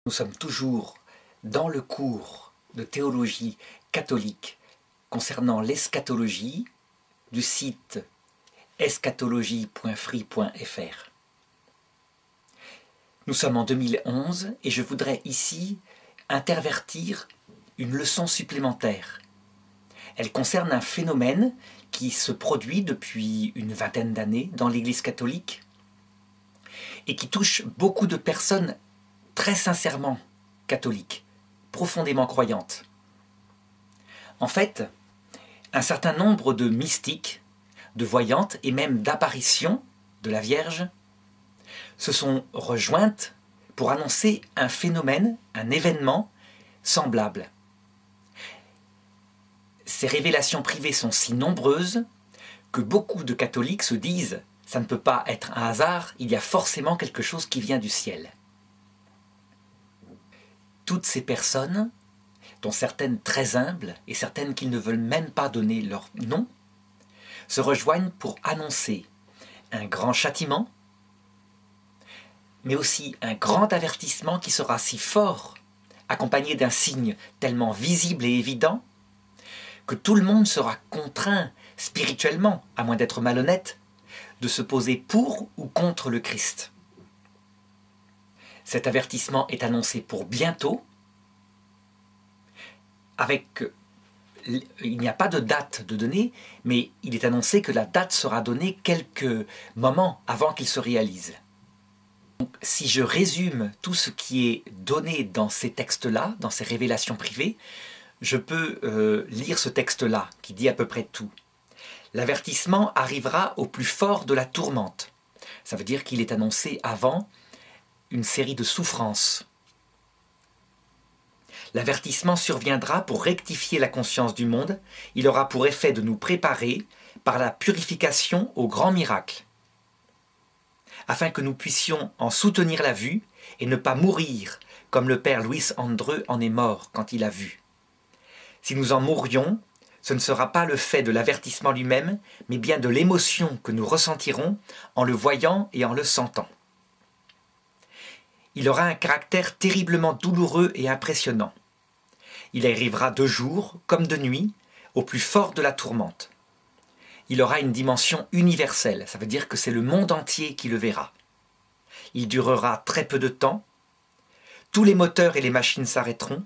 Nous sommes toujours dans le cours de théologie catholique concernant l'eschatologie du site eschatologie.free.fr. Nous sommes en 2011 et je voudrais ici intervertir une leçon supplémentaire. Elle concerne un phénomène qui se produit depuis une vingtaine d'années dans l'Église catholique et qui touche beaucoup de personnes très sincèrement catholiques, profondément croyantes. En fait, un certain nombre de mystiques, de voyantes et même d'apparitions de la Vierge se sont rejointes pour annoncer un phénomène, un événement semblable. Ces révélations privées sont si nombreuses que beaucoup de catholiques se disent « ça ne peut pas être un hasard, il y a forcément quelque chose qui vient du ciel ». Toutes ces personnes, dont certaines très humbles et certaines qui ne veulent même pas donner leur nom, se rejoignent pour annoncer un grand châtiment, mais aussi un grand avertissement qui sera si fort, accompagné d'un signe tellement visible et évident, que tout le monde sera contraint spirituellement, à moins d'être malhonnête, de se poser pour ou contre le Christ. Cet avertissement est annoncé pour bientôt, il n'y a pas de date de donnée, mais il est annoncé que la date sera donnée quelques moments avant qu'il se réalise. Donc, si je résume tout ce qui est donné dans ces textes-là, dans ces révélations privées, je peux lire ce texte-là qui dit à peu près tout. L'avertissement arrivera au plus fort de la tourmente. Ça veut dire qu'il est annoncé avant une série de souffrances. L'avertissement surviendra pour rectifier la conscience du monde. Il aura pour effet de nous préparer par la purification au grand miracle, afin que nous puissions en soutenir la vue et ne pas mourir comme le père Louis Andreu en est mort quand il a vu. Si nous en mourrions, ce ne sera pas le fait de l'avertissement lui-même, mais bien de l'émotion que nous ressentirons en le voyant et en le sentant. Il aura un caractère terriblement douloureux et impressionnant. Il arrivera de jour comme de nuit, au plus fort de la tourmente. Il aura une dimension universelle, ça veut dire que c'est le monde entier qui le verra. Il durera très peu de temps, tous les moteurs et les machines s'arrêteront,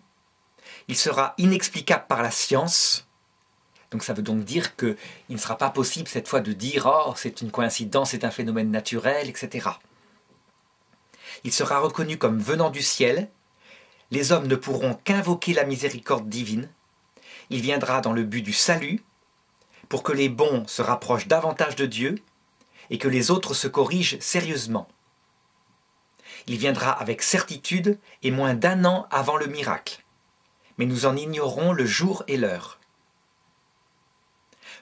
il sera inexplicable par la science, donc ça veut donc dire qu'il ne sera pas possible cette fois de dire « oh, c'est une coïncidence, c'est un phénomène naturel, etc. » Il sera reconnu comme venant du ciel, les hommes ne pourront qu'invoquer la miséricorde divine, il viendra dans le but du salut, pour que les bons se rapprochent davantage de Dieu et que les autres se corrigent sérieusement. Il viendra avec certitude et moins d'1 an avant le miracle, mais nous en ignorons le jour et l'heure.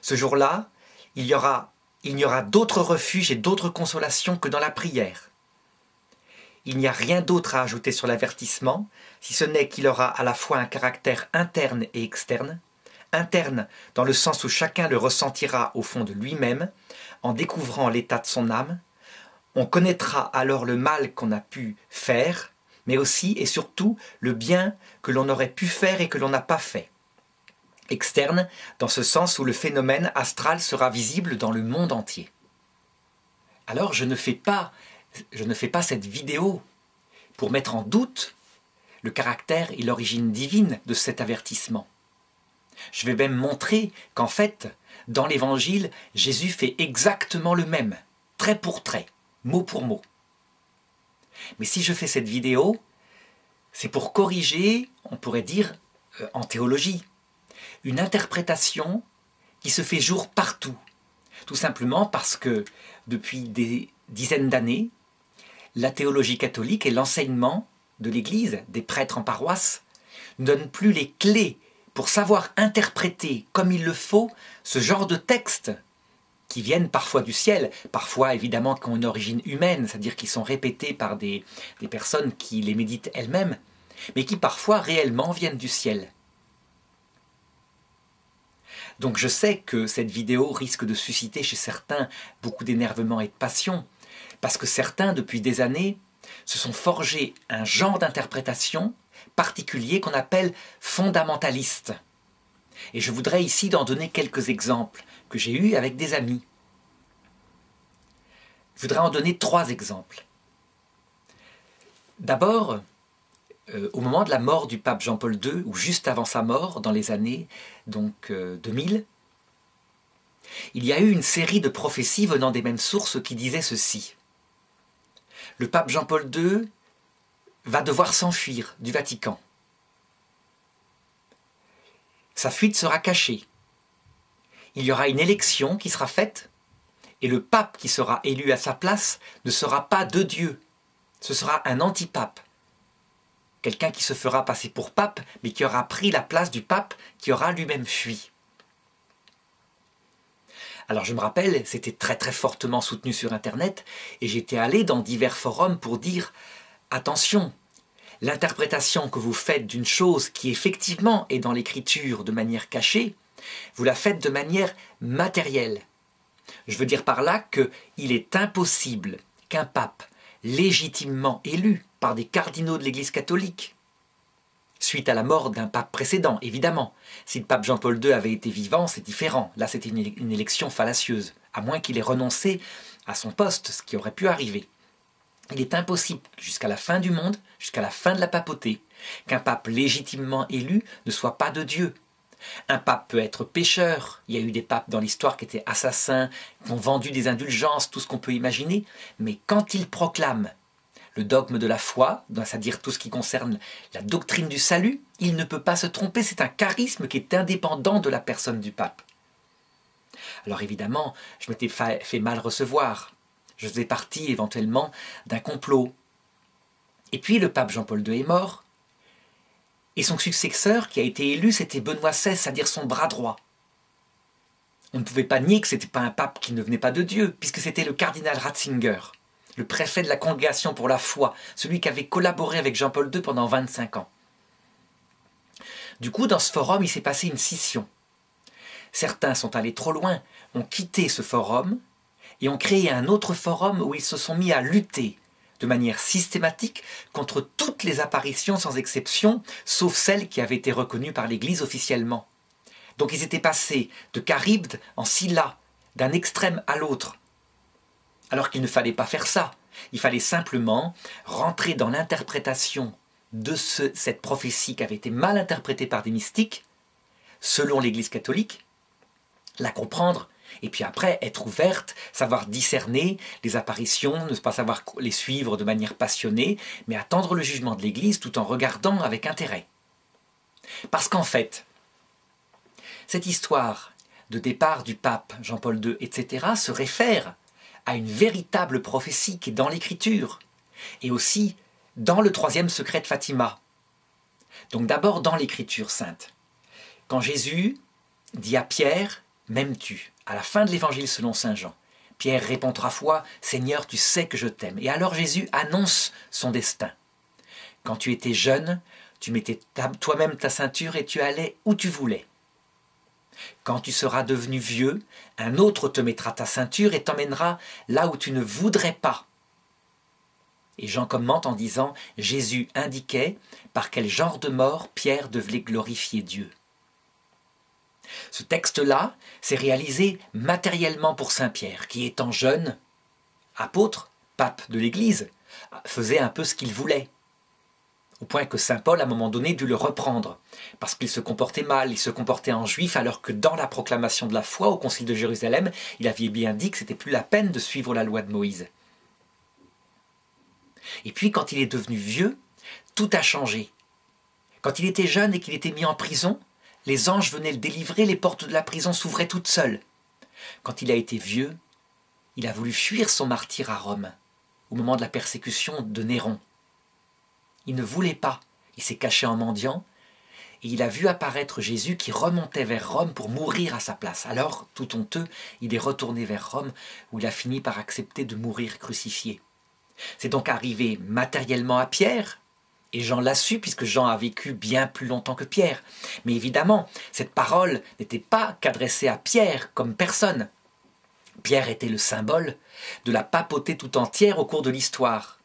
Ce jour-là, il n'y aura d'autre refuge et d'autre consolation que dans la prière. Il n'y a rien d'autre à ajouter sur l'avertissement, si ce n'est qu'il aura à la fois un caractère interne et externe. Interne dans le sens où chacun le ressentira au fond de lui-même, en découvrant l'état de son âme. On connaîtra alors le mal qu'on a pu faire, mais aussi et surtout le bien que l'on aurait pu faire et que l'on n'a pas fait. Externe, dans ce sens où le phénomène astral sera visible dans le monde entier. Alors je ne fais pas cette vidéo pour mettre en doute le caractère et l'origine divine de cet avertissement. Je vais même montrer qu'en fait, dans l'Évangile, Jésus fait exactement le même, trait pour trait, mot pour mot. Mais si je fais cette vidéo, c'est pour corriger, on pourrait dire, en théologie, une interprétation qui se fait jour partout. Tout simplement parce que, depuis des dizaines d'années, la théologie catholique et l'enseignement de l'Église, des prêtres en paroisse, ne donnent plus les clés pour savoir interpréter comme il le faut ce genre de textes qui viennent parfois du ciel, parfois évidemment qui ont une origine humaine, c'est-à-dire qui sont répétés par des personnes qui les méditent elles-mêmes, mais qui parfois réellement viennent du ciel. Donc je sais que cette vidéo risque de susciter chez certains beaucoup d'énervement et de passion, parce que certains, depuis des années, se sont forgés un genre d'interprétation particulier qu'on appelle fondamentaliste. Et je voudrais ici en donner quelques exemples que j'ai eus avec des amis. Je voudrais en donner 3 exemples. D'abord, au moment de la mort du pape Jean-Paul II, ou juste avant sa mort, dans les années 2000, il y a eu une série de prophéties venant des mêmes sources qui disaient ceci. Le pape Jean-Paul II va devoir s'enfuir du Vatican. Sa fuite sera cachée. Il y aura une élection qui sera faite et le pape qui sera élu à sa place ne sera pas de Dieu. Ce sera un antipape. Quelqu'un qui se fera passer pour pape, mais qui aura pris la place du pape qui aura lui-même fui. Alors je me rappelle, c'était très très fortement soutenu sur Internet, et j'étais allé dans divers forums pour dire « Attention, l'interprétation que vous faites d'une chose qui effectivement est dans l'écriture de manière cachée, vous la faites de manière matérielle. » Je veux dire par là qu'il est impossible qu'un pape légitimement élu par des cardinaux de l'Église catholique, suite à la mort d'un pape précédent, évidemment. Si le pape Jean-Paul II avait été vivant, c'est différent. Là, c'était une élection fallacieuse, à moins qu'il ait renoncé à son poste, ce qui aurait pu arriver. Il est impossible, jusqu'à la fin du monde, jusqu'à la fin de la papauté, qu'un pape légitimement élu ne soit pas de Dieu. Un pape peut être pécheur, il y a eu des papes dans l'histoire qui étaient assassins, qui ont vendu des indulgences, tout ce qu'on peut imaginer, mais quand il proclame le dogme de la foi, c'est-à-dire tout ce qui concerne la doctrine du salut, il ne peut pas se tromper, c'est un charisme qui est indépendant de la personne du pape. Alors évidemment, je m'étais fait mal recevoir, je faisais partie éventuellement d'un complot. Et puis le pape Jean-Paul II est mort, et son successeur qui a été élu, c'était Benoît XVI, c'est-à-dire son bras droit. On ne pouvait pas nier que ce n'était pas un pape qui ne venait pas de Dieu, puisque c'était le cardinal Ratzinger, le préfet de la Congrégation pour la foi, celui qui avait collaboré avec Jean-Paul II pendant 25 ans. Du coup, dans ce forum, il s'est passé une scission. Certains sont allés trop loin, ont quitté ce forum et ont créé un autre forum où ils se sont mis à lutter de manière systématique contre toutes les apparitions sans exception, sauf celles qui avaient été reconnues par l'Église officiellement. Donc ils étaient passés de Charybde en Scylla, d'un extrême à l'autre. Alors qu'il ne fallait pas faire ça. Il fallait simplement rentrer dans l'interprétation de cette prophétie qui avait été mal interprétée par des mystiques, selon l'Église catholique, la comprendre, et puis après être ouverte, savoir discerner les apparitions, ne pas savoir les suivre de manière passionnée, mais attendre le jugement de l'Église tout en regardant avec intérêt. Parce qu'en fait, cette histoire de départ du pape Jean-Paul II, etc., se réfère à une véritable prophétie qui est dans l'Écriture, et aussi dans le 3e secret de Fatima. Donc d'abord dans l'Écriture sainte. Quand Jésus dit à Pierre « M'aimes-tu » à la fin de l'Évangile selon saint Jean, Pierre répond 3 fois « Seigneur, tu sais que je t'aime ». Et alors Jésus annonce son destin. Quand tu étais jeune, tu mettais toi-même ta ceinture et tu allais où tu voulais. Quand tu seras devenu vieux, un autre te mettra ta ceinture et t'emmènera là où tu ne voudrais pas. Et Jean commente en disant « Jésus indiquait par quel genre de mort Pierre devait glorifier Dieu ». Ce texte-là s'est réalisé matériellement pour saint Pierre, qui étant jeune, apôtre, pape de l'Église, faisait un peu ce qu'il voulait. Au point que saint Paul, à un moment donné, dut le reprendre, parce qu'il se comportait mal, il se comportait en juif, alors que dans la proclamation de la foi au Concile de Jérusalem, il avait bien dit que c'était plus la peine de suivre la loi de Moïse. Et puis, quand il est devenu vieux, tout a changé. Quand il était jeune et qu'il était mis en prison, les anges venaient le délivrer, les portes de la prison s'ouvraient toutes seules. Quand il a été vieux, il a voulu fuir son martyre à Rome, au moment de la persécution de Néron. Il ne voulait pas, il s'est caché en mendiant, et il a vu apparaître Jésus qui remontait vers Rome pour mourir à sa place. Alors, tout honteux, il est retourné vers Rome, où il a fini par accepter de mourir crucifié. C'est donc arrivé matériellement à Pierre, et Jean l'a su puisque Jean a vécu bien plus longtemps que Pierre. Mais évidemment, cette parole n'était pas qu'adressée à Pierre comme personne. Pierre était le symbole de la papauté tout entière au cours de l'histoire.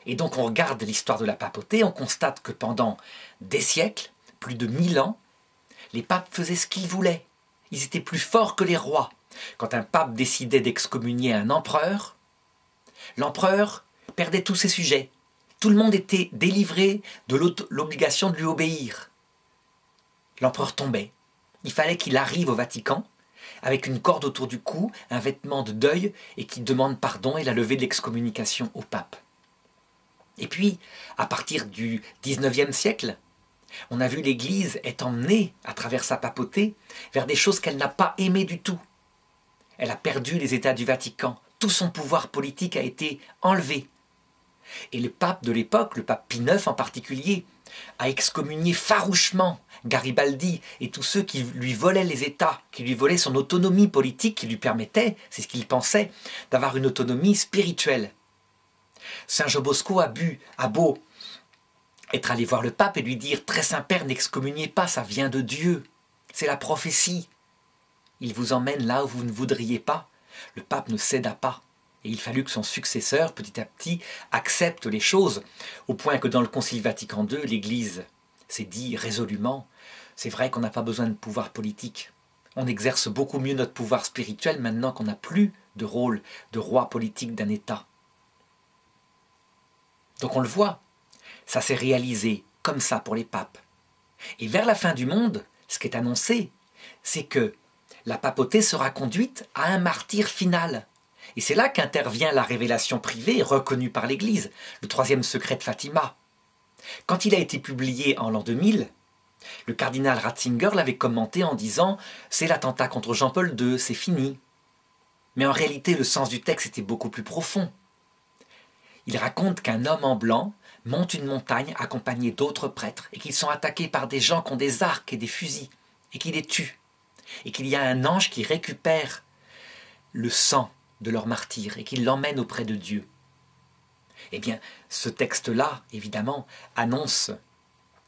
Et donc on regarde l'histoire de la papauté, on constate que pendant des siècles, plus de 1000 ans, les papes faisaient ce qu'ils voulaient. Ils étaient plus forts que les rois. Quand un pape décidait d'excommunier un empereur, l'empereur perdait tous ses sujets. Tout le monde était délivré de l'obligation de lui obéir. L'empereur tombait. Il fallait qu'il arrive au Vatican avec une corde autour du cou, un vêtement de deuil, et qu'il demande pardon et la levée de l'excommunication au pape. Et puis, à partir du XIXe siècle, on a vu l'Église être emmenée, à travers sa papauté, vers des choses qu'elle n'a pas aimées du tout. Elle a perdu les États du Vatican. Tout son pouvoir politique a été enlevé. Et le pape de l'époque, le pape Pie IX en particulier, a excommunié farouchement Garibaldi et tous ceux qui lui volaient les États, qui lui volaient son autonomie politique, qui lui permettait, c'est ce qu'il pensait, d'avoir une autonomie spirituelle. Saint Jean Bosco a beau être allé voir le pape et lui dire « Très Saint-Père, n'excommuniez pas, ça vient de Dieu, c'est la prophétie. Il vous emmène là où vous ne voudriez pas. » Le pape ne céda pas. Et il fallut que son successeur, petit à petit, accepte les choses, au point que dans le Concile Vatican II, l'Église s'est dit résolument « C'est vrai qu'on n'a pas besoin de pouvoir politique. On exerce beaucoup mieux notre pouvoir spirituel maintenant qu'on n'a plus de rôle de roi politique d'un État. » Donc on le voit, ça s'est réalisé comme ça pour les papes. Et vers la fin du monde, ce qui est annoncé, c'est que la papauté sera conduite à un martyre final. Et c'est là qu'intervient la révélation privée reconnue par l'Église, le troisième secret de Fatima. Quand il a été publié en l'an 2000, le cardinal Ratzinger l'avait commenté en disant « C'est l'attentat contre Jean-Paul II, c'est fini ». Mais en réalité, le sens du texte était beaucoup plus profond. Il raconte qu'un homme en blanc monte une montagne accompagné d'autres prêtres et qu'ils sont attaqués par des gens qui ont des arcs et des fusils et qui les tuent. Et qu'il y a un ange qui récupère le sang de leur martyr et qui l'emmène auprès de Dieu. Eh bien, ce texte-là, évidemment, annonce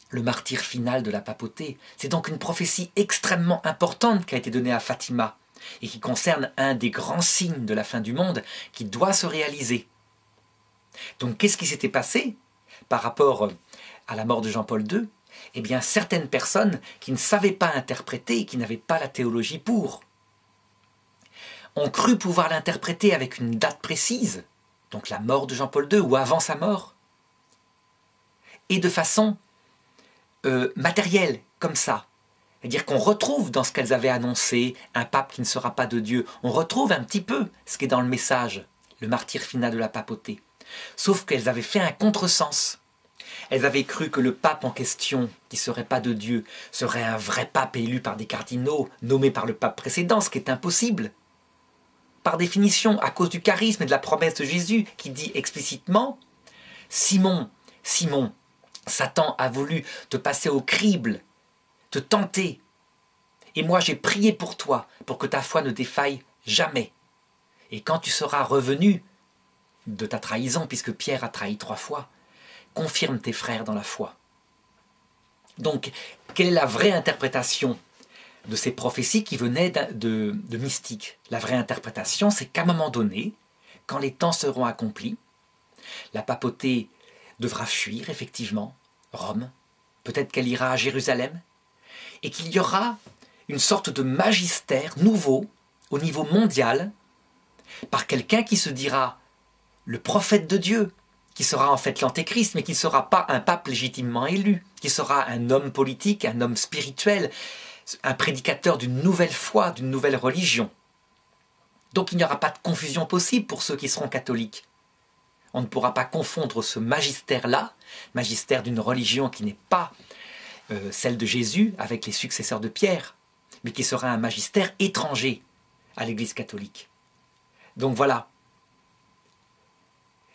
le martyre final de la papauté. C'est donc une prophétie extrêmement importante qui a été donnée à Fatima et qui concerne un des grands signes de la fin du monde qui doit se réaliser. Donc, qu'est-ce qui s'était passé par rapport à la mort de Jean-Paul II ? Eh bien, certaines personnes qui ne savaient pas interpréter et qui n'avaient pas la théologie pour, ont cru pouvoir l'interpréter avec une date précise, donc la mort de Jean-Paul II ou avant sa mort, et de façon matérielle, comme ça. C'est-à-dire qu'on retrouve dans ce qu'elles avaient annoncé, un pape qui ne sera pas de Dieu, on retrouve un petit peu ce qui est dans le message, le martyre final de la papauté. Sauf qu'elles avaient fait un contresens. Elles avaient cru que le pape en question, qui ne serait pas de Dieu, serait un vrai pape élu par des cardinaux, nommé par le pape précédent, ce qui est impossible. Par définition, à cause du charisme et de la promesse de Jésus, qui dit explicitement « Simon, Simon, Satan a voulu te passer au crible, te tenter. Et moi j'ai prié pour toi, pour que ta foi ne défaille jamais. Et quand tu seras revenu de ta trahison, puisque Pierre a trahi 3 fois, confirme tes frères dans la foi. » Donc, quelle est la vraie interprétation de ces prophéties qui venaient de mystiques? La vraie interprétation, c'est qu'à un moment donné, quand les temps seront accomplis, la papauté devra fuir, effectivement, Rome, peut-être qu'elle ira à Jérusalem, et qu'il y aura une sorte de magistère nouveau, au niveau mondial, par quelqu'un qui se dira le prophète de Dieu, qui sera en fait l'antéchrist, mais qui ne sera pas un pape légitimement élu, qui sera un homme politique, un homme spirituel, un prédicateur d'une nouvelle foi, d'une nouvelle religion. Donc il n'y aura pas de confusion possible pour ceux qui seront catholiques. On ne pourra pas confondre ce magistère-là, magistère d'une religion qui n'est pas celle de Jésus, avec les successeurs de Pierre, mais qui sera un magistère étranger à l'Église catholique. Donc voilà.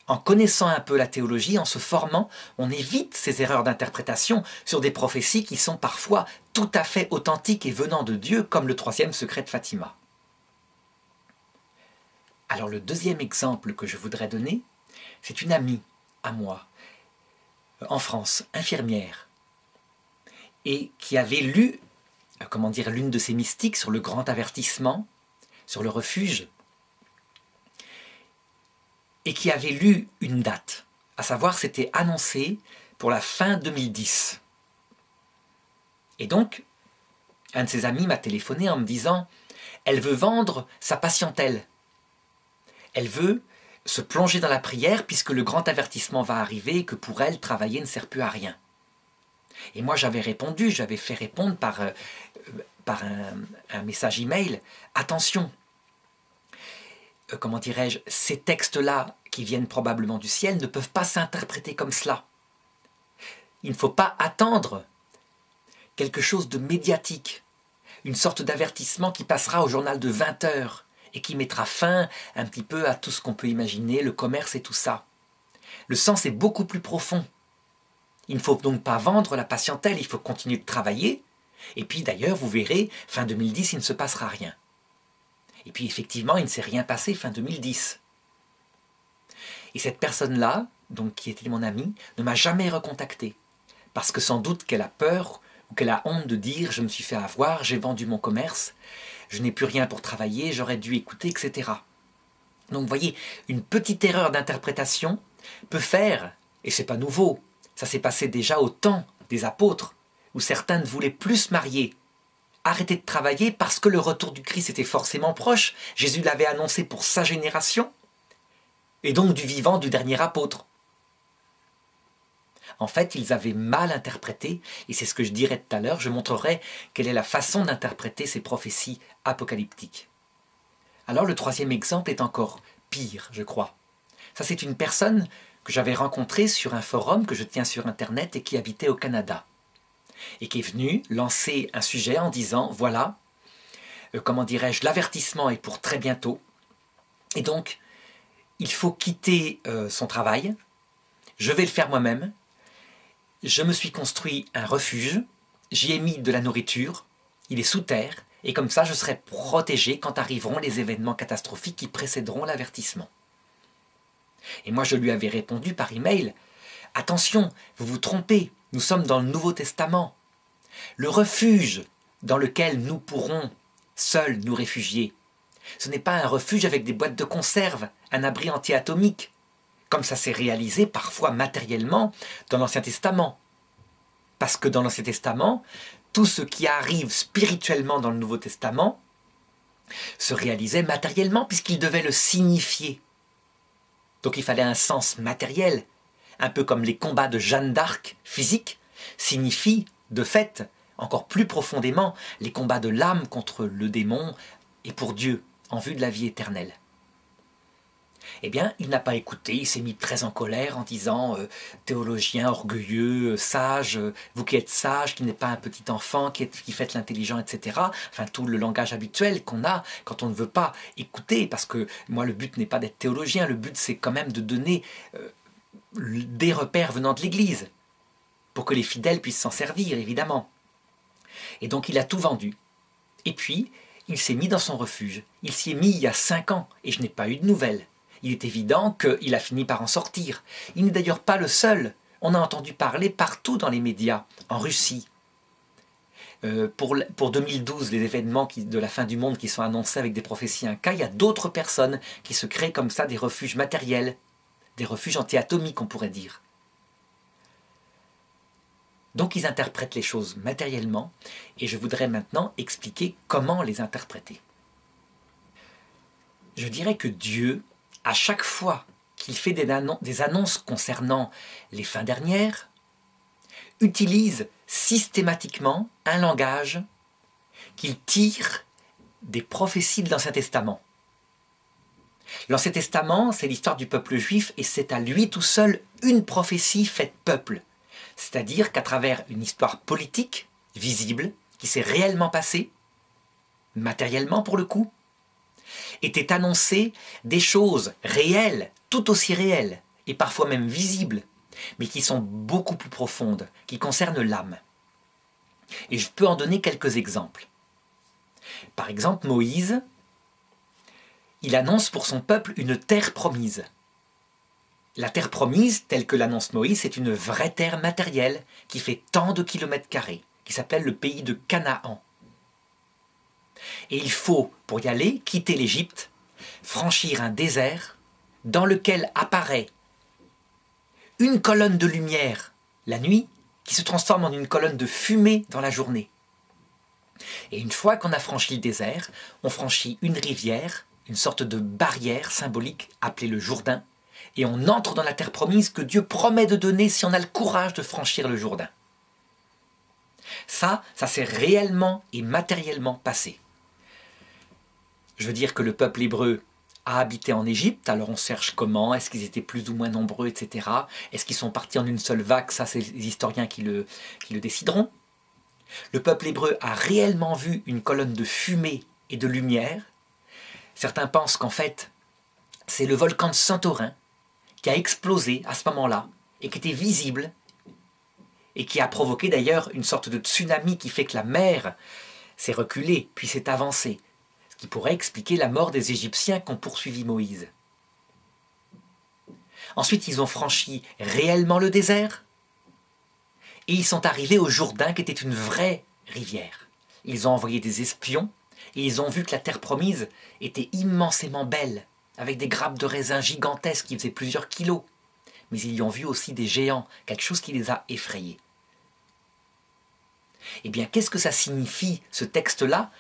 En connaissant un peu la théologie, en se formant, on évite ces erreurs d'interprétation sur des prophéties qui sont parfois tout à fait authentiques et venant de Dieu, comme le troisième secret de Fatima. Alors le deuxième exemple que je voudrais donner, c'est une amie à moi, en France, infirmière, et qui avait lu, l'une de ces mystiques sur le grand avertissement, sur le refuge, et qui avait lu une date, À savoir, c'était annoncé pour la fin 2010. Et donc, un de ses amis m'a téléphoné en me disant « Elle veut vendre sa patientèle. Elle veut se plonger dans la prière puisque le grand avertissement va arriver et que pour elle, travailler ne sert plus à rien. » Et moi, j'avais fait répondre par un message email « Attention, comment dirais-je, ces textes-là qui viennent probablement du ciel ne peuvent pas s'interpréter comme cela. Il ne faut pas attendre quelque chose de médiatique, une sorte d'avertissement qui passera au journal de 20 heures et qui mettra fin un petit peu à tout ce qu'on peut imaginer, le commerce et tout ça. Le sens est beaucoup plus profond. Il ne faut donc pas vendre la patientèle, il faut continuer de travailler. Et puis d'ailleurs, vous verrez, fin 2010, il ne se passera rien. Et puis effectivement, il ne s'est rien passé fin 2010. Et cette personne-là, donc qui était mon amie, ne m'a jamais recontacté. Parce que sans doute qu'elle a peur ou qu'elle a honte de dire « je me suis fait avoir, j'ai vendu mon commerce, je n'ai plus rien pour travailler, j'aurais dû écouter, etc. » Donc vous voyez, une petite erreur d'interprétation peut faire, et c'est pas nouveau, ça s'est passé déjà au temps des apôtres, où certains ne voulaient plus se marier, arrêter de travailler parce que le retour du Christ était forcément proche, Jésus l'avait annoncé pour sa génération, et donc du vivant du dernier apôtre. En fait, ils avaient mal interprété, et c'est ce que je dirai tout à l'heure, je montrerai quelle est la façon d'interpréter ces prophéties apocalyptiques. Alors le troisième exemple est encore pire, je crois. Ça, c'est une personne que j'avais rencontrée sur un forum que je tiens sur Internet et qui habitait au Canada. Et qui est venue lancer un sujet en disant, voilà, comment dirais-je, l'avertissement est pour très bientôt. Et donc, il faut quitter son travail. Je vais le faire moi-même. Je me suis construit un refuge. J'y ai mis de la nourriture. Il est sous terre. Et comme ça, je serai protégé quand arriveront les événements catastrophiques qui précéderont l'avertissement. Et moi, je lui avais répondu par email, « Attention, vous vous trompez, nous sommes dans le Nouveau Testament. Le refuge dans lequel nous pourrons seuls nous réfugier, ce n'est pas un refuge avec des boîtes de conserve, un abri anti-atomique, comme ça s'est réalisé parfois matériellement dans l'Ancien Testament. Parce que dans l'Ancien Testament, tout ce qui arrive spirituellement dans le Nouveau Testament se réalisait matériellement puisqu'il devait le signifier. Donc il fallait un sens matériel, un peu comme les combats de Jeanne d'Arc physiques signifient de fait encore plus profondément les combats de l'âme contre le démon et pour Dieu en vue de la vie éternelle. Eh bien, il n'a pas écouté, il s'est mis très en colère en disant théologien orgueilleux, sage, vous qui êtes sage, qui n'êtes pas un petit enfant, qui faites l'intelligent, etc. Enfin, tout le langage habituel qu'on a quand on ne veut pas écouter, parce que moi, le but n'est pas d'être théologien, le but c'est quand même de donner des repères venant de l'Église, pour que les fidèles puissent s'en servir, évidemment. Et donc, il a tout vendu. Et puis, il s'est mis dans son refuge. Il s'y est mis il y a 5 ans, et je n'ai pas eu de nouvelles. Il est évident qu'il a fini par en sortir. Il n'est d'ailleurs pas le seul. On a entendu parler partout dans les médias, en Russie. Pour 2012, les événements de la fin du monde qui sont annoncés avec des prophéties Inca, il y a d'autres personnes qui se créent comme ça des refuges matériels, des refuges anti-atomiques, on pourrait dire. Donc ils interprètent les choses matériellement, et je voudrais maintenant expliquer comment les interpréter. Je dirais que Dieu, à chaque fois qu'il fait des annonces concernant les fins dernières, utilise systématiquement un langage qu'il tire des prophéties de l'Ancien Testament. L'Ancien Testament, c'est l'histoire du peuple juif et c'est à lui tout seul une prophétie faite peuple. C'est-à-dire qu'à travers une histoire politique, visible, qui s'est réellement passée, matériellement pour le coup, étaient annoncées des choses réelles, tout aussi réelles, et parfois même visibles, mais qui sont beaucoup plus profondes, qui concernent l'âme. Et je peux en donner quelques exemples. Par exemple, Moïse, il annonce pour son peuple une terre promise. La terre promise, telle que l'annonce Moïse, c'est une vraie terre matérielle qui fait tant de kilomètres carrés, qui s'appelle le pays de Canaan. Et il faut, pour y aller, quitter l'Égypte, franchir un désert dans lequel apparaît une colonne de lumière la nuit qui se transforme en une colonne de fumée dans la journée. Et une fois qu'on a franchi le désert, on franchit une rivière, une sorte de barrière symbolique appelée le Jourdain, et on entre dans la terre promise que Dieu promet de donner si on a le courage de franchir le Jourdain. Ça s'est réellement et matériellement passé. Je veux dire que le peuple hébreu a habité en Égypte, alors on cherche comment, est-ce qu'ils étaient plus ou moins nombreux, etc. Est-ce qu'ils sont partis en une seule vague, ça c'est les historiens qui le décideront. Le peuple hébreu a réellement vu une colonne de fumée et de lumière. Certains pensent qu'en fait, c'est le volcan de Santorin qui a explosé à ce moment-là et qui était visible et qui a provoqué d'ailleurs une sorte de tsunami qui fait que la mer s'est reculée puis s'est avancée, ce qui pourrait expliquer la mort des Égyptiens qui ont poursuivi Moïse. Ensuite, ils ont franchi réellement le désert et ils sont arrivés au Jourdain qui était une vraie rivière. Ils ont envoyé des espions et ils ont vu que la terre promise était immensément belle, avec des grappes de raisins gigantesques qui faisaient plusieurs kilos. Mais ils y ont vu aussi des géants, quelque chose qui les a effrayés. Eh bien, qu'est-ce que ça signifie, ce texte-là,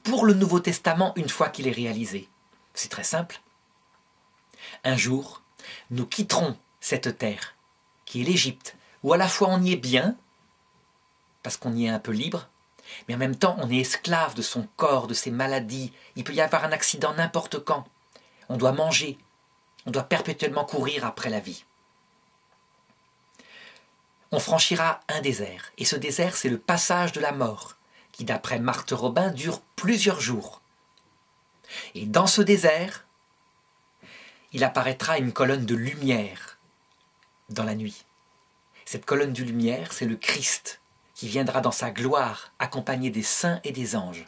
pour le Nouveau Testament une fois qu'il est réalisé? C'est très simple. Un jour, nous quitterons cette terre, qui est l'Égypte, où à la fois on y est bien, parce qu'on y est un peu libre, mais en même temps on est esclave de son corps, de ses maladies. Il peut y avoir un accident n'importe quand. On doit manger, on doit perpétuellement courir après la vie. On franchira un désert, et ce désert c'est le passage de la mort, qui d'après Marthe Robin dure plusieurs jours. Et dans ce désert, il apparaîtra une colonne de lumière dans la nuit. Cette colonne de lumière, c'est le Christ, qui viendra dans sa gloire, accompagné des saints et des anges.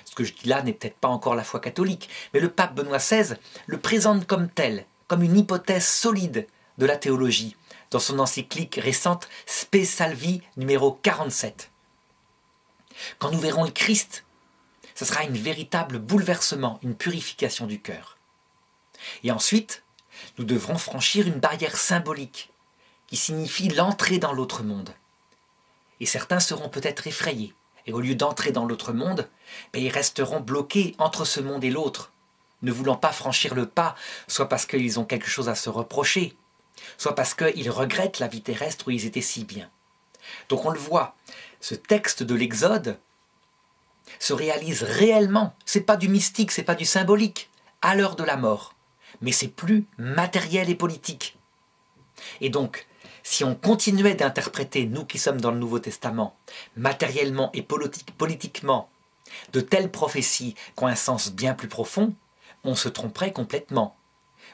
Ce que je dis là n'est peut-être pas encore la foi catholique, mais le pape Benoît XVI le présente comme tel, comme une hypothèse solide de la théologie, dans son encyclique récente Spe Salvi numéro 47. Quand nous verrons le Christ, ce sera un véritable bouleversement, une purification du cœur. Et ensuite, nous devrons franchir une barrière symbolique qui signifie l'entrée dans l'autre monde. Et certains seront peut-être effrayés. Et au lieu d'entrer dans l'autre monde, ils resteront bloqués entre ce monde et l'autre, ne voulant pas franchir le pas, soit parce qu'ils ont quelque chose à se reprocher, soit parce qu'ils regrettent la vie terrestre où ils étaient si bien. Donc on le voit, ce texte de l'Exode se réalise réellement. C'est pas du mystique, c'est pas du symbolique, à l'heure de la mort. Mais c'est plus matériel et politique. Et donc, si on continuait d'interpréter, nous qui sommes dans le Nouveau Testament, matériellement et politiquement, de telles prophéties qui ont un sens bien plus profond, on se tromperait complètement.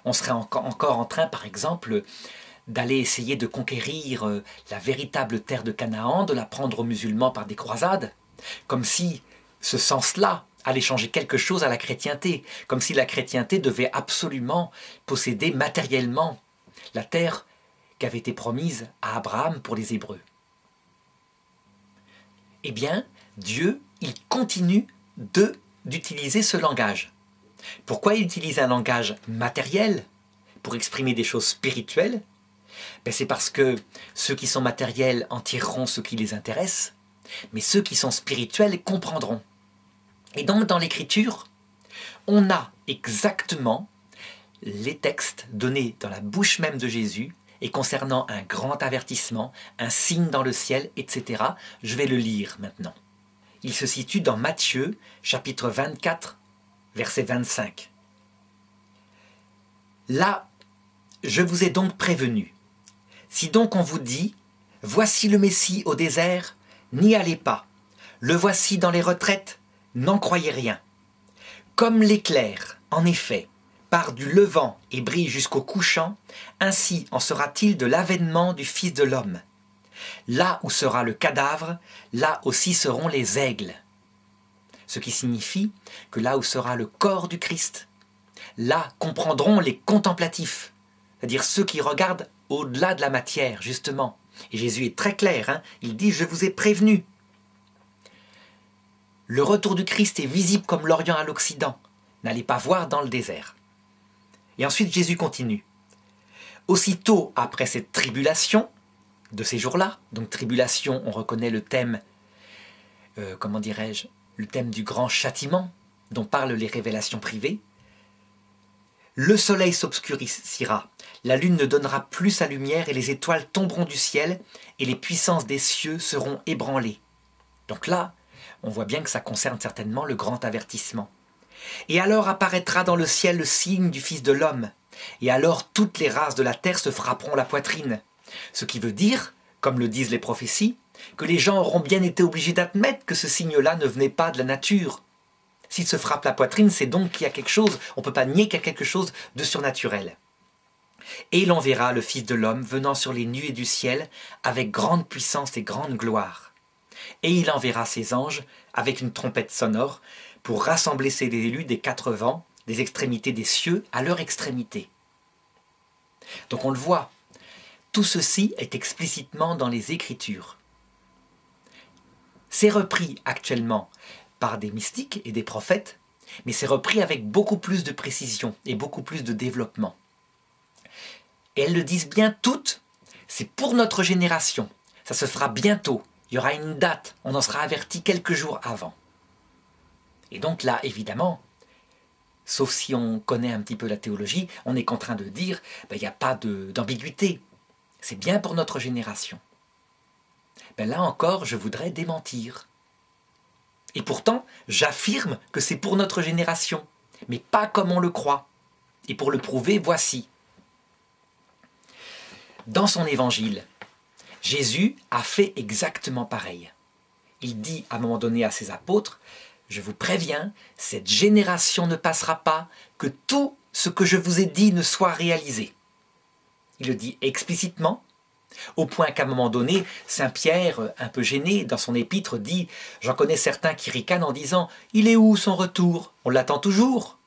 On serait encore en train, par exemple, d'aller essayer de conquérir la véritable terre de Canaan, de la prendre aux musulmans par des croisades, comme si ce sens-là allait changer quelque chose à la chrétienté, comme si la chrétienté devait absolument posséder matériellement la terre qui avait été promise à Abraham pour les Hébreux. Eh bien, Dieu, il continue d'utiliser ce langage. Pourquoi il utilise un langage matériel pour exprimer des choses spirituelles? C'est parce que ceux qui sont matériels en tireront ce qui les intéresse, mais ceux qui sont spirituels comprendront. Et donc dans l'Écriture, on a exactement les textes donnés dans la bouche même de Jésus et concernant un grand avertissement, un signe dans le ciel, etc. Je vais le lire maintenant. Il se situe dans Matthieu, chapitre 24, verset 25. Là, je vous ai donc prévenu. Si donc on vous dit, voici le Messie au désert, n'y allez pas. Le voici dans les retraites, n'en croyez rien. Comme l'éclair, en effet, part du levant et brille jusqu'au couchant, ainsi en sera-t-il de l'avènement du Fils de l'homme. Là où sera le cadavre, là aussi seront les aigles. Ce qui signifie que là où sera le corps du Christ, là comprendront les contemplatifs, c'est-à-dire ceux qui regardent au-delà de la matière, justement. Et Jésus est très clair, il dit « Je vous ai prévenu ». Le retour du Christ est visible comme l'Orient à l'Occident. N'allez pas voir dans le désert. Et ensuite Jésus continue. Aussitôt après cette tribulation de ces jours-là, donc tribulation, on reconnaît le thème, comment dirais-je, le thème du grand châtiment dont parlent les révélations privées, le soleil s'obscurcira, la lune ne donnera plus sa lumière et les étoiles tomberont du ciel et les puissances des cieux seront ébranlées. Donc là, on voit bien que ça concerne certainement le grand avertissement. Et alors apparaîtra dans le ciel le signe du Fils de l'homme, et alors toutes les races de la terre se frapperont la poitrine. Ce qui veut dire, comme le disent les prophéties, que les gens auront bien été obligés d'admettre que ce signe-là ne venait pas de la nature. S'il se frappe la poitrine, c'est donc qu'il y a quelque chose, on ne peut pas nier qu'il y a quelque chose de surnaturel. Et l'on verra le Fils de l'homme venant sur les nuées du ciel avec grande puissance et grande gloire. Et il enverra ses anges avec une trompette sonore pour rassembler ses élus des quatre vents, des extrémités des cieux à leur extrémité. Donc on le voit, tout ceci est explicitement dans les Écritures. C'est repris actuellement par des mystiques et des prophètes, mais c'est repris avec beaucoup plus de précision et beaucoup plus de développement. Et elles le disent bien toutes, c'est pour notre génération, ça se fera bientôt, il y aura une date, on en sera averti quelques jours avant. Et donc là, évidemment, sauf si on connaît un petit peu la théologie, on est contraint de dire, il n'y a pas d'ambiguïté, c'est bien pour notre génération. Là encore, je voudrais démentir. Et pourtant, j'affirme que c'est pour notre génération, mais pas comme on le croit. Et pour le prouver, voici. Dans son évangile, Jésus a fait exactement pareil. Il dit à un moment donné à ses apôtres, « Je vous préviens, cette génération ne passera pas, que tout ce que je vous ai dit ne soit réalisé. » Il le dit explicitement, au point qu'à un moment donné, Saint Pierre, un peu gêné dans son épître, dit « J'en connais certains qui ricanent en disant « Il est où son retour? On l'attend toujours !»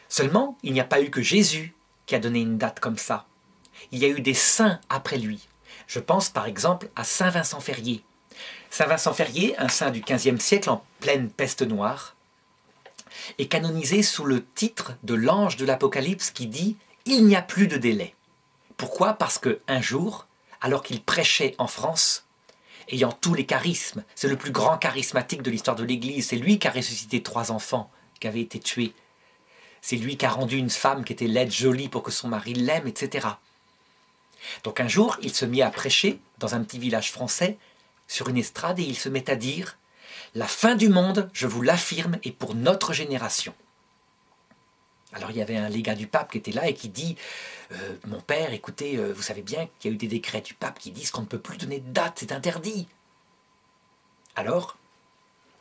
Seulement, il n'y a pas eu que Jésus qui a donné une date comme ça. Il y a eu des saints après lui. Je pense par exemple à Saint Vincent Ferrier. Saint Vincent Ferrier, un saint du XVe siècle en pleine peste noire, est canonisé sous le titre de l'ange de l'Apocalypse qui dit « Il n'y a plus de délai ». Pourquoi ? Parce qu'un jour, alors qu'il prêchait en France, ayant tous les charismes, c'est le plus grand charismatique de l'histoire de l'Église, c'est lui qui a ressuscité 3 enfants qui avaient été tués, c'est lui qui a rendu une femme qui était laide jolie pour que son mari l'aime, etc. Donc un jour, il se mit à prêcher dans un petit village français, sur une estrade, et il se met à dire « La fin du monde, je vous l'affirme, est pour notre génération ». Alors il y avait un légat du pape qui était là et qui dit « Mon père, écoutez, vous savez bien qu'il y a eu des décrets du pape qui disent qu'on ne peut plus donner de date, c'est interdit. » Alors,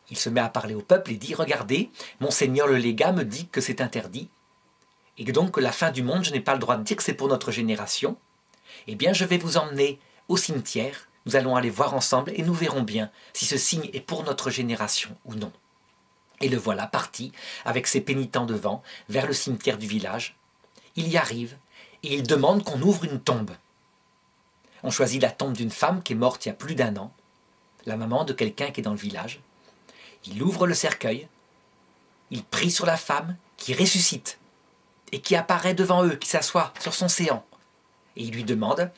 il se met à parler au peuple et dit « Regardez, Monseigneur le légat me dit que c'est interdit, et que donc que la fin du monde, je n'ai pas le droit de dire que c'est pour notre génération. Eh bien, je vais vous emmener au cimetière, nous allons aller voir ensemble et nous verrons bien si ce signe est pour notre génération ou non. » Et le voilà parti, avec ses pénitents devant, vers le cimetière du village. Il y arrive, et il demande qu'on ouvre une tombe. On choisit la tombe d'une femme qui est morte il y a plus d'1 an, la maman de quelqu'un qui est dans le village. Il ouvre le cercueil, il prie sur la femme qui ressuscite, et qui apparaît devant eux, qui s'assoit sur son séant. Et il lui demande,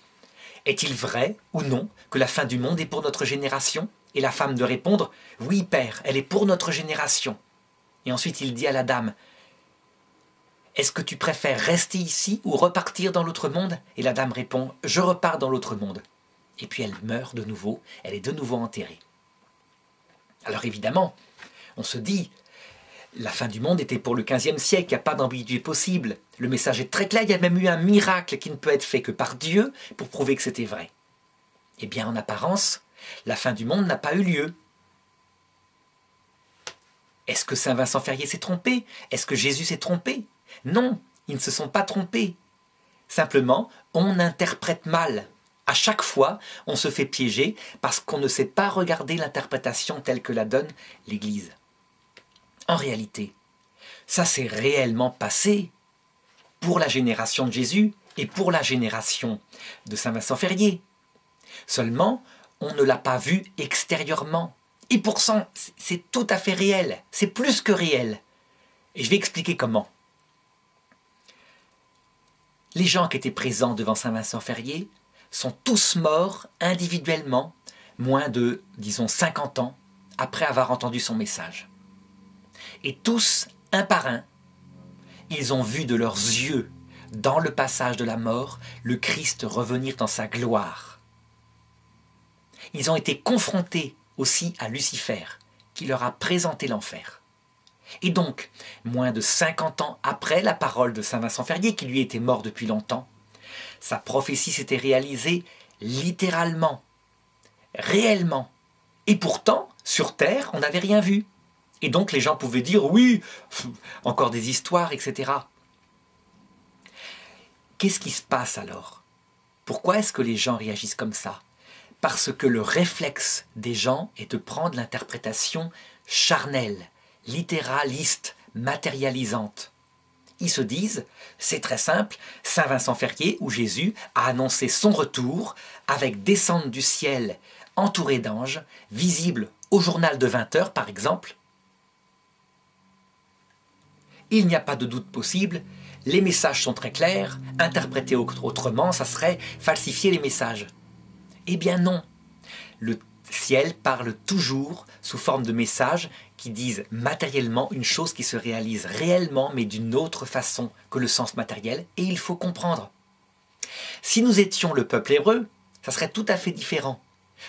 est-il vrai ou non que la fin du monde est pour notre génération ? Et la femme de répondre « Oui, père, elle est pour notre génération. » Et ensuite il dit à la dame « Est-ce que tu préfères rester ici ou repartir dans l'autre monde ?» Et la dame répond « Je repars dans l'autre monde. » Et puis elle meurt de nouveau, elle est de nouveau enterrée. Alors évidemment, on se dit « La fin du monde était pour le XVe siècle, il n'y a pas d'ambiguïté possible. Le message est très clair, il y a même eu un miracle qui ne peut être fait que par Dieu pour prouver que c'était vrai. » Eh bien en apparence, la fin du monde n'a pas eu lieu. Est-ce que Saint Vincent Ferrier s'est trompé? Est-ce que Jésus s'est trompé? Non, ils ne se sont pas trompés. Simplement, on interprète mal. À chaque fois, on se fait piéger parce qu'on ne sait pas regarder l'interprétation telle que la donne l'Église. En réalité, ça s'est réellement passé pour la génération de Jésus et pour la génération de Saint Vincent Ferrier. Seulement, on ne l'a pas vu extérieurement. Et pourtant, c'est tout à fait réel. C'est plus que réel. Et je vais expliquer comment. les gens qui étaient présents devant Saint Vincent Ferrier sont tous morts individuellement, moins de, disons, 50 ans après avoir entendu son message. Et tous, un par un, ils ont vu de leurs yeux, dans le passage de la mort, le Christ revenir dans sa gloire. Ils ont été confrontés aussi à Lucifer, qui leur a présenté l'enfer. Et donc, moins de 50 ans après la parole de Saint Vincent Ferrier, qui lui était mort depuis longtemps, sa prophétie s'était réalisée littéralement, réellement. Et pourtant, sur Terre, on n'avait rien vu. Et donc les gens pouvaient dire, oui, encore des histoires, etc. Qu'est-ce qui se passe alors? Pourquoi est-ce que les gens réagissent comme ça? Parce que le réflexe des gens est de prendre l'interprétation charnelle, littéraliste, matérialisante. Ils se disent, c'est très simple, Saint Vincent Ferrier ou Jésus a annoncé son retour avec descente du ciel entouré d'anges, visible au journal de 20 heures par exemple. Il n'y a pas de doute possible, les messages sont très clairs, interpréter autrement, ça serait falsifier les messages. Eh bien non, le ciel parle toujours sous forme de messages qui disent matériellement une chose qui se réalise réellement mais d'une autre façon que le sens matériel, et il faut comprendre. Si nous étions le peuple hébreu, ça serait tout à fait différent.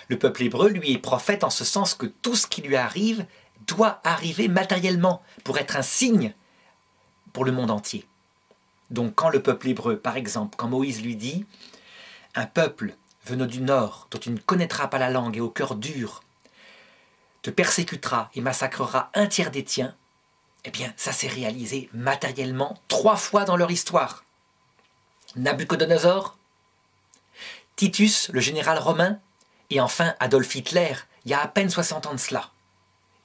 Le peuple hébreu, lui, est prophète en ce sens que tout ce qui lui arrive doit arriver matériellement pour être un signe pour le monde entier. Donc quand le peuple hébreu, par exemple, quand Moïse lui dit « Un peuple venant du nord, dont tu ne connaîtras pas la langue et au cœur dur, te persécutera et massacrera un tiers des tiens », eh bien ça s'est réalisé matériellement 3 fois dans leur histoire. Nabuchodonosor, Titus, le général romain, et enfin Adolf Hitler, il y a à peine 60 ans de cela.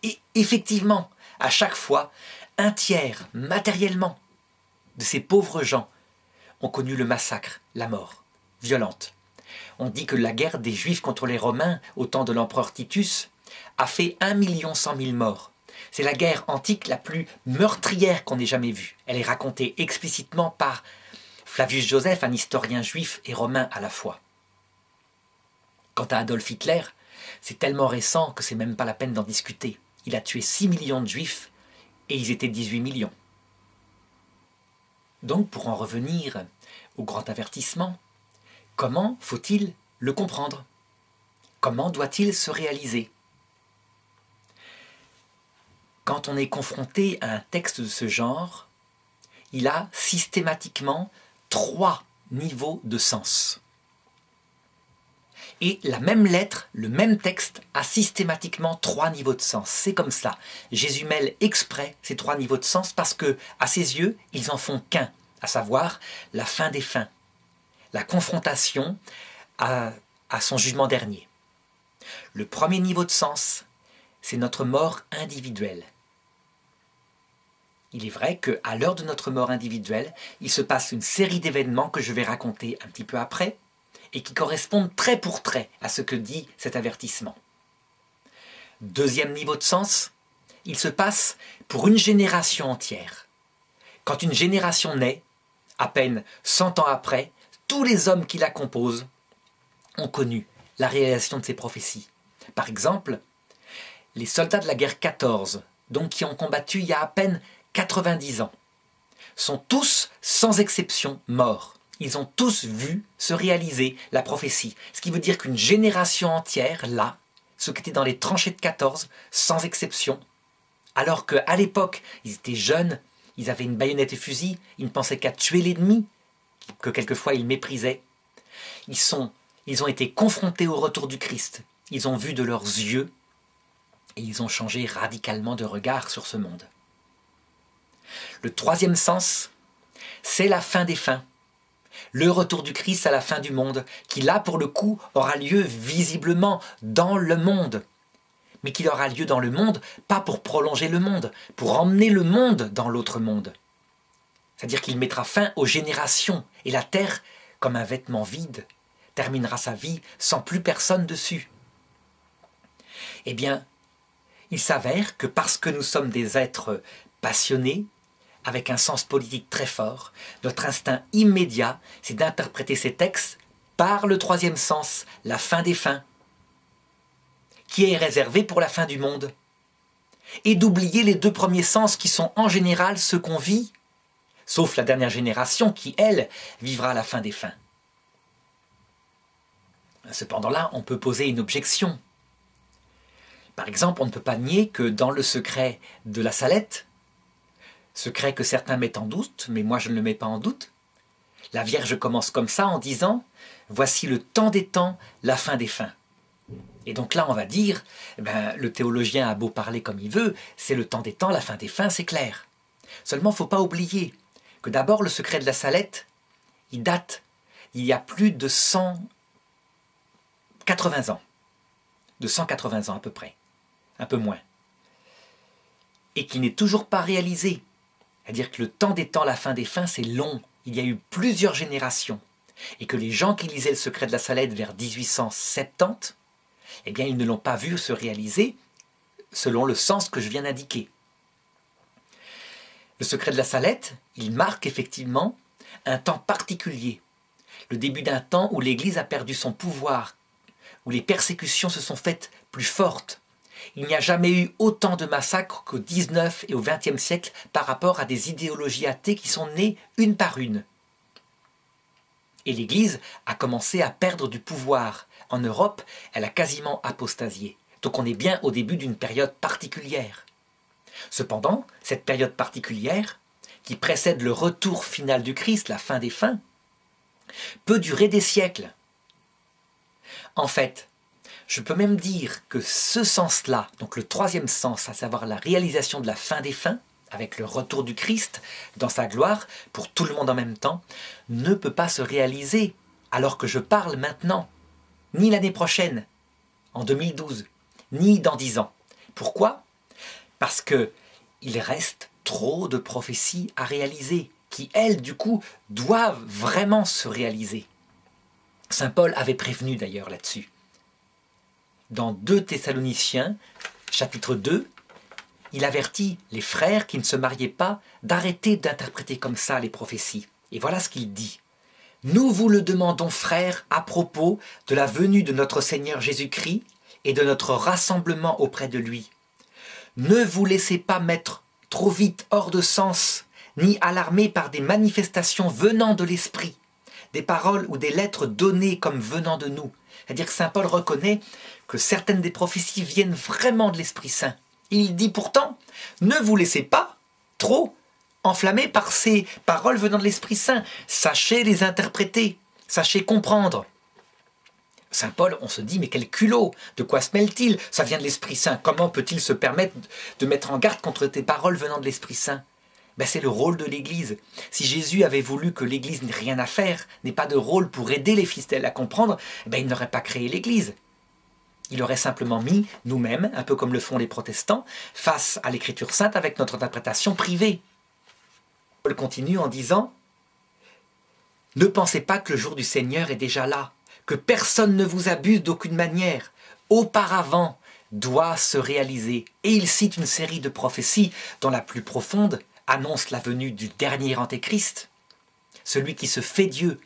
Et effectivement, à chaque fois, un tiers, matériellement, de ces pauvres gens ont connu le massacre, la mort, violente. On dit que la guerre des Juifs contre les Romains, au temps de l'empereur Titus, a fait 1 100 000 morts. C'est la guerre antique la plus meurtrière qu'on ait jamais vue. Elle est racontée explicitement par Flavius Joseph, un historien juif et romain à la fois. Quant à Adolf Hitler, c'est tellement récent que c'est même pas la peine d'en discuter. Il a tué 6 millions de juifs et ils étaient 18 millions. Donc, pour en revenir au grand avertissement, comment faut-il le comprendre? Comment doit-il se réaliser? Quand on est confronté à un texte de ce genre, il a systématiquement 3 niveaux de sens. Et la même lettre, le même texte, a systématiquement 3 niveaux de sens. C'est comme ça. Jésus mêle exprès ces 3 niveaux de sens parce que, à ses yeux, ils en font qu'un, à savoir la fin des fins, la confrontation à son jugement dernier. Le premier niveau de sens, c'est notre mort individuelle. Il est vrai qu'à l'heure de notre mort individuelle, il se passe une série d'événements que je vais raconter un petit peu après, et qui correspondent trait pour trait à ce que dit cet avertissement. Deuxième niveau de sens, il se passe pour une génération entière. Quand une génération naît, à peine 100 ans après, tous les hommes qui la composent ont connu la réalisation de ces prophéties. Par exemple, les soldats de la guerre 14, donc qui ont combattu il y a à peine 90 ans, sont tous, sans exception, morts. Ils ont tous vu se réaliser la prophétie. Ce qui veut dire qu'une génération entière, là, ceux qui étaient dans les tranchées de 14, sans exception, alors qu'à l'époque, ils étaient jeunes, ils avaient une baïonnette et fusil, ils ne pensaient qu'à tuer l'ennemi, que quelquefois ils méprisaient. Ils ont été confrontés au retour du Christ. Ils ont vu de leurs yeux et ils ont changé radicalement de regard sur ce monde. Le troisième sens, c'est la fin des fins. Le retour du Christ à la fin du monde, qui là pour le coup aura lieu visiblement dans le monde, mais qui aura lieu dans le monde, pas pour prolonger le monde, pour emmener le monde dans l'autre monde. C'est-à-dire qu'il mettra fin aux générations, et la terre, comme un vêtement vide, terminera sa vie sans plus personne dessus. Eh bien, il s'avère que parce que nous sommes des êtres passionnés, avec un sens politique très fort, notre instinct immédiat, c'est d'interpréter ces textes par le troisième sens, la fin des fins, qui est réservé pour la fin du monde, et d'oublier les deux premiers sens qui sont en général ceux qu'on vit, sauf la dernière génération qui, elle, vivra la fin des fins. Cependant là, on peut poser une objection. Par exemple, on ne peut pas nier que dans le secret de la Salette, secret que certains mettent en doute, mais moi je ne le mets pas en doute, la Vierge commence comme ça en disant « Voici le temps des temps, la fin des fins ». Et donc là, on va dire, le théologien a beau parler comme il veut, c'est le temps des temps, la fin des fins, c'est clair. Seulement, il ne faut pas oublier que d'abord, le secret de la Salette, il date il y a plus de 180 ans. De 180 ans à peu près, un peu moins. Et qui n'est toujours pas réalisé. C'est-à-dire que le temps des temps, la fin des fins, c'est long. Il y a eu plusieurs générations. Et que les gens qui lisaient le secret de la Salette vers 1870, eh bien, ils ne l'ont pas vu se réaliser selon le sens que je viens d'indiquer. Le secret de la Salette, il marque effectivement un temps particulier. Le début d'un temps où l'Église a perdu son pouvoir, où les persécutions se sont faites plus fortes. Il n'y a jamais eu autant de massacres qu'au XIXe et au XXe siècle par rapport à des idéologies athées qui sont nées une par une. Et l'Église a commencé à perdre du pouvoir. En Europe, elle a quasiment apostasié. Donc on est bien au début d'une période particulière. Cependant, cette période particulière, qui précède le retour final du Christ, la fin des fins, peut durer des siècles. En fait, je peux même dire que ce sens-là, donc le troisième sens, à savoir la réalisation de la fin des fins, avec le retour du Christ dans sa gloire, pour tout le monde en même temps, ne peut pas se réaliser alors que je parle maintenant, ni l'année prochaine, en 2012, ni dans 10 ans. Pourquoi ? Parce qu'il reste trop de prophéties à réaliser, qui, elles, du coup, doivent vraiment se réaliser. Saint Paul avait prévenu d'ailleurs là-dessus. Dans 2 Thessaloniciens, chapitre 2, il avertit les frères qui ne se mariaient pas d'arrêter d'interpréter comme ça les prophéties. Et voilà ce qu'il dit. « Nous vous le demandons, frères, à propos de la venue de notre Seigneur Jésus-Christ et de notre rassemblement auprès de lui. Ne vous laissez pas mettre trop vite hors de sens, ni alarmer par des manifestations venant de l'Esprit, des paroles ou des lettres données comme venant de nous. » C'est-à-dire que saint Paul reconnaît que certaines des prophéties viennent vraiment de l'Esprit Saint. Il dit pourtant, ne vous laissez pas trop enflammer par ces paroles venant de l'Esprit Saint. Sachez les interpréter, sachez comprendre. Saint Paul, on se dit, mais quel culot, de quoi se mêle-t-il? Ça vient de l'Esprit Saint, comment peut-il se permettre de mettre en garde contre tes paroles venant de l'Esprit Saint? C'est le rôle de l'Église. Si Jésus avait voulu que l'Église n'ait rien à faire, n'ait pas de rôle pour aider les fidèles à comprendre, il n'aurait pas créé l'Église. Il aurait simplement mis nous-mêmes, un peu comme le font les protestants, face à l'Écriture sainte avec notre interprétation privée. Paul continue en disant « Ne pensez pas que le jour du Seigneur est déjà là, que personne ne vous abuse d'aucune manière. Auparavant doit se réaliser. » Et il cite une série de prophéties dont la plus profonde annonce la venue du dernier Antéchrist, celui qui se fait Dieu,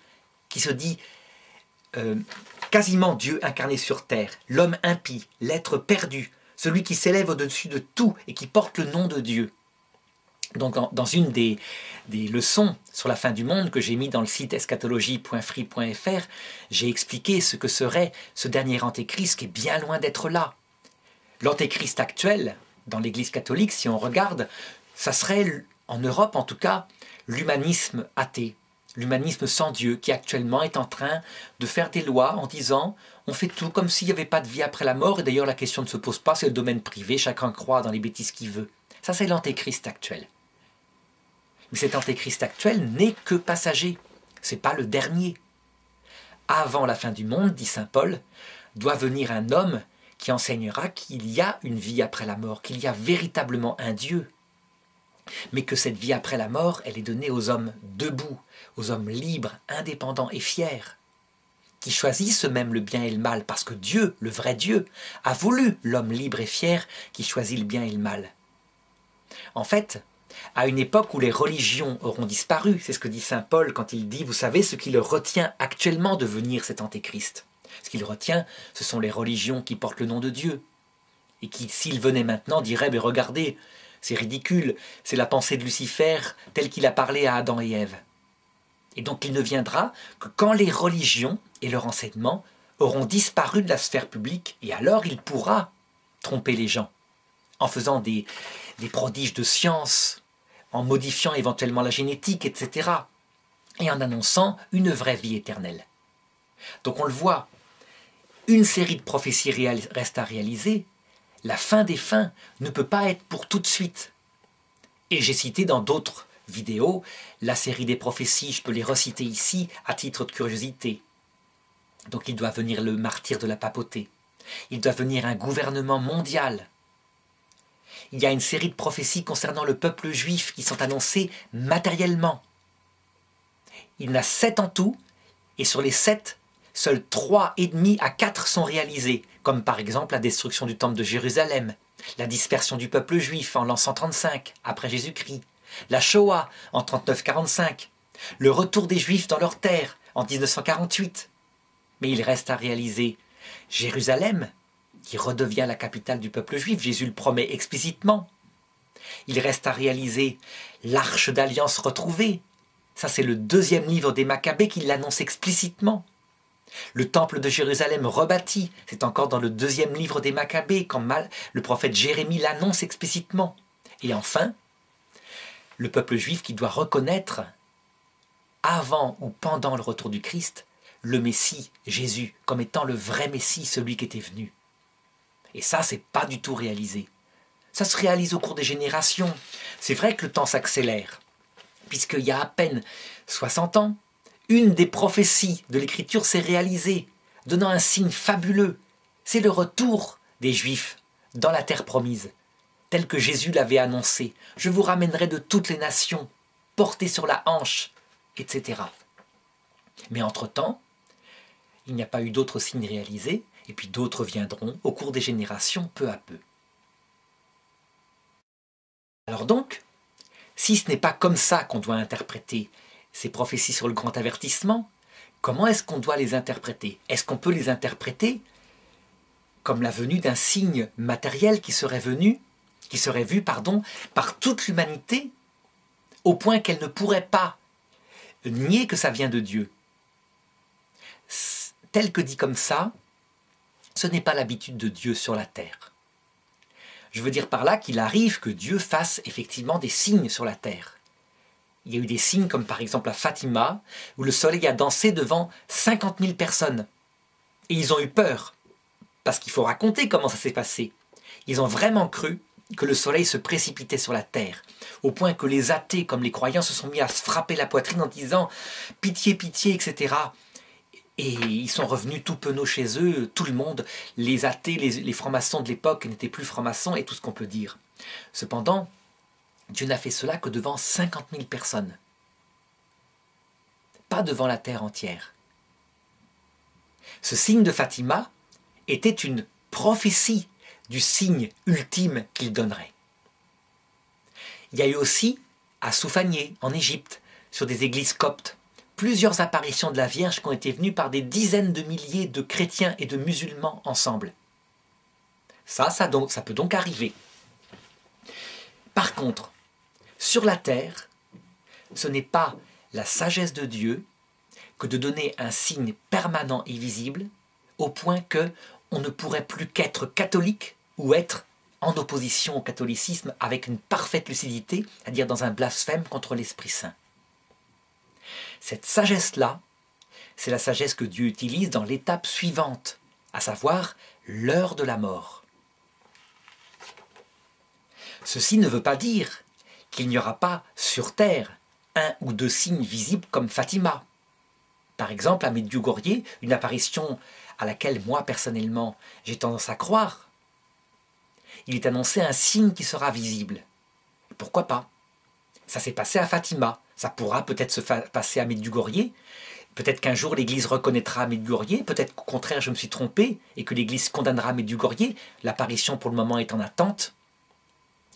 qui se dit quasiment Dieu incarné sur terre, l'homme impie, l'être perdu, celui qui s'élève au-dessus de tout et qui porte le nom de Dieu. Donc dans une des leçons sur la fin du monde que j'ai mis dans le site eschatologie.free.fr, j'ai expliqué ce que serait ce dernier Antéchrist qui est bien loin d'être là. L'Antéchrist actuel, dans l'Église catholique, si on regarde, ça serait, en Europe en tout cas, l'humanisme athée, l'humanisme sans Dieu, qui actuellement est en train de faire des lois en disant on fait tout comme s'il n'y avait pas de vie après la mort, et d'ailleurs la question ne se pose pas, c'est le domaine privé, chacun croit dans les bêtises qu'il veut. Ça c'est l'antéchrist actuel. Mais cet antéchrist actuel n'est que passager, c'est pas le dernier. Avant la fin du monde, dit saint Paul, doit venir un homme qui enseignera qu'il y a une vie après la mort, qu'il y a véritablement un Dieu, mais que cette vie après la mort, elle est donnée aux hommes debout, aux hommes libres, indépendants et fiers, qui choisissent eux-mêmes le bien et le mal, parce que Dieu, le vrai Dieu, a voulu l'homme libre et fier qui choisit le bien et le mal. En fait, à une époque où les religions auront disparu. C'est ce que dit saint Paul quand il dit, vous savez, ce qui le retient actuellement de venir cet antéchrist. Ce qui le retient, ce sont les religions qui portent le nom de Dieu. Et qui, s'il venait maintenant, diraient, mais regardez, c'est ridicule, c'est la pensée de Lucifer telle qu'il a parlé à Adam et Ève. Et donc il ne viendra que quand les religions et leur enseignement auront disparu de la sphère publique, et alors il pourra tromper les gens, en faisant des prodiges de science, en modifiant éventuellement la génétique, etc. Et en annonçant une vraie vie éternelle. Donc on le voit, une série de prophéties reste à réaliser. La fin des fins ne peut pas être pour tout de suite. Et j'ai cité dans d'autres vidéos la série des prophéties, je peux les reciter ici à titre de curiosité. Donc il doit venir le martyr de la papauté. Il doit venir un gouvernement mondial. Il y a une série de prophéties concernant le peuple juif qui sont annoncées matériellement. Il y en a 7 en tout, et sur les 7, seuls 3,5 à 4 sont réalisés, comme par exemple la destruction du temple de Jérusalem, la dispersion du peuple juif en l'an 135 après Jésus-Christ, la Shoah en 39-45, le retour des Juifs dans leur terre en 1948. Mais il reste à réaliser Jérusalem, qui redevient la capitale du peuple juif, Jésus le promet explicitement. Il reste à réaliser l'arche d'alliance retrouvée. Ça, c'est le 2e livre des Maccabées qui l'annonce explicitement. Le temple de Jérusalem rebâti, c'est encore dans le 2e livre des Maccabées, quand le prophète Jérémie l'annonce explicitement. Et enfin, le peuple juif qui doit reconnaître, avant ou pendant le retour du Christ, le Messie, Jésus, comme étant le vrai Messie, celui qui était venu. Et ça, c'est pas du tout réalisé. Ça se réalise au cours des générations. C'est vrai que le temps s'accélère, puisqu'il y a à peine 60 ans, une des prophéties de l'Écriture s'est réalisée, donnant un signe fabuleux. C'est le retour des Juifs dans la terre promise, tel que Jésus l'avait annoncé. Je vous ramènerai de toutes les nations, portés sur la hanche, etc. Mais entre-temps, il n'y a pas eu d'autres signes réalisés, et puis d'autres viendront au cours des générations peu à peu. Alors donc, si ce n'est pas comme ça qu'on doit interpréter ces prophéties sur le grand avertissement, comment est-ce qu'on doit les interpréter? Est-ce qu'on peut les interpréter comme la venue d'un signe matériel qui serait vu par toute l'humanité, au point qu'elle ne pourrait pas nier que ça vient de Dieu? Tel que dit comme ça, ce n'est pas l'habitude de Dieu sur la terre. Je veux dire par là qu'il arrive que Dieu fasse effectivement des signes sur la terre. Il y a eu des signes comme par exemple à Fatima, où le soleil a dansé devant 50 000 personnes. Et ils ont eu peur, parce qu'il faut raconter comment ça s'est passé. Ils ont vraiment cru que le soleil se précipitait sur la terre, au point que les athées comme les croyants se sont mis à se frapper la poitrine en disant « pitié, pitié », etc. Et ils sont revenus tout penauds chez eux, tout le monde, les athées, les francs-maçons de l'époque n'étaient plus francs-maçons et tout ce qu'on peut dire. Cependant, Dieu n'a fait cela que devant 50 000 personnes. Pas devant la terre entière. Ce signe de Fatima était une prophétie du signe ultime qu'il donnerait. Il y a eu aussi, à Soufanié, en Égypte, sur des églises coptes, plusieurs apparitions de la Vierge qui ont été venues par des dizaines de milliers de chrétiens et de musulmans ensemble. Ça peut donc arriver. Par contre, sur la terre, ce n'est pas la sagesse de Dieu que de donner un signe permanent et visible au point que on ne pourrait plus qu'être catholique ou être en opposition au catholicisme avec une parfaite lucidité, c'est-à-dire dans un blasphème contre l'Esprit Saint. Cette sagesse-là, c'est la sagesse que Dieu utilise dans l'étape suivante, à savoir l'heure de la mort. Ceci ne veut pas dire qu'il n'y aura pas sur terre 1 ou 2 signes visibles comme Fatima. Par exemple, à Medjugorje, une apparition à laquelle moi personnellement j'ai tendance à croire. Il est annoncé un signe qui sera visible. Pourquoi pas? Ça s'est passé à Fatima. Ça pourra peut-être se passer à Medjugorje. Peut-être qu'un jour l'Église reconnaîtra Medjugorje. Peut-être qu'au contraire je me suis trompé et que l'Église condamnera Medjugorje. L'apparition pour le moment est en attente.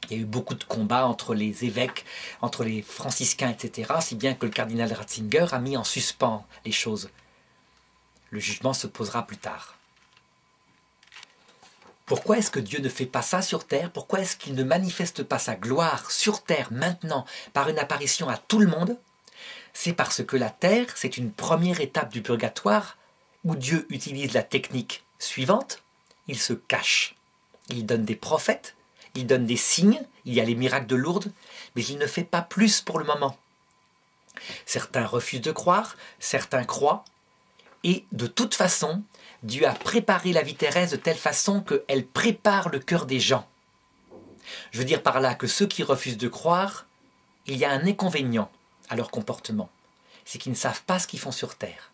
Il y a eu beaucoup de combats entre les évêques, entre les franciscains, etc., si bien que le cardinal Ratzinger a mis en suspens les choses. Le jugement se posera plus tard. Pourquoi est-ce que Dieu ne fait pas ça sur terre? Pourquoi est-ce qu'il ne manifeste pas sa gloire sur terre maintenant par une apparition à tout le monde? C'est parce que la terre, c'est une première étape du purgatoire où Dieu utilise la technique suivante. Il se cache. Il donne des prophètes, il donne des signes, il y a les miracles de Lourdes, mais il ne fait pas plus pour le moment. Certains refusent de croire, certains croient, et de toute façon, Dieu a préparé la vie terrestre de telle façon qu'elle prépare le cœur des gens. Je veux dire par là que ceux qui refusent de croire, il y a un inconvénient à leur comportement, c'est qu'ils ne savent pas ce qu'ils font sur terre.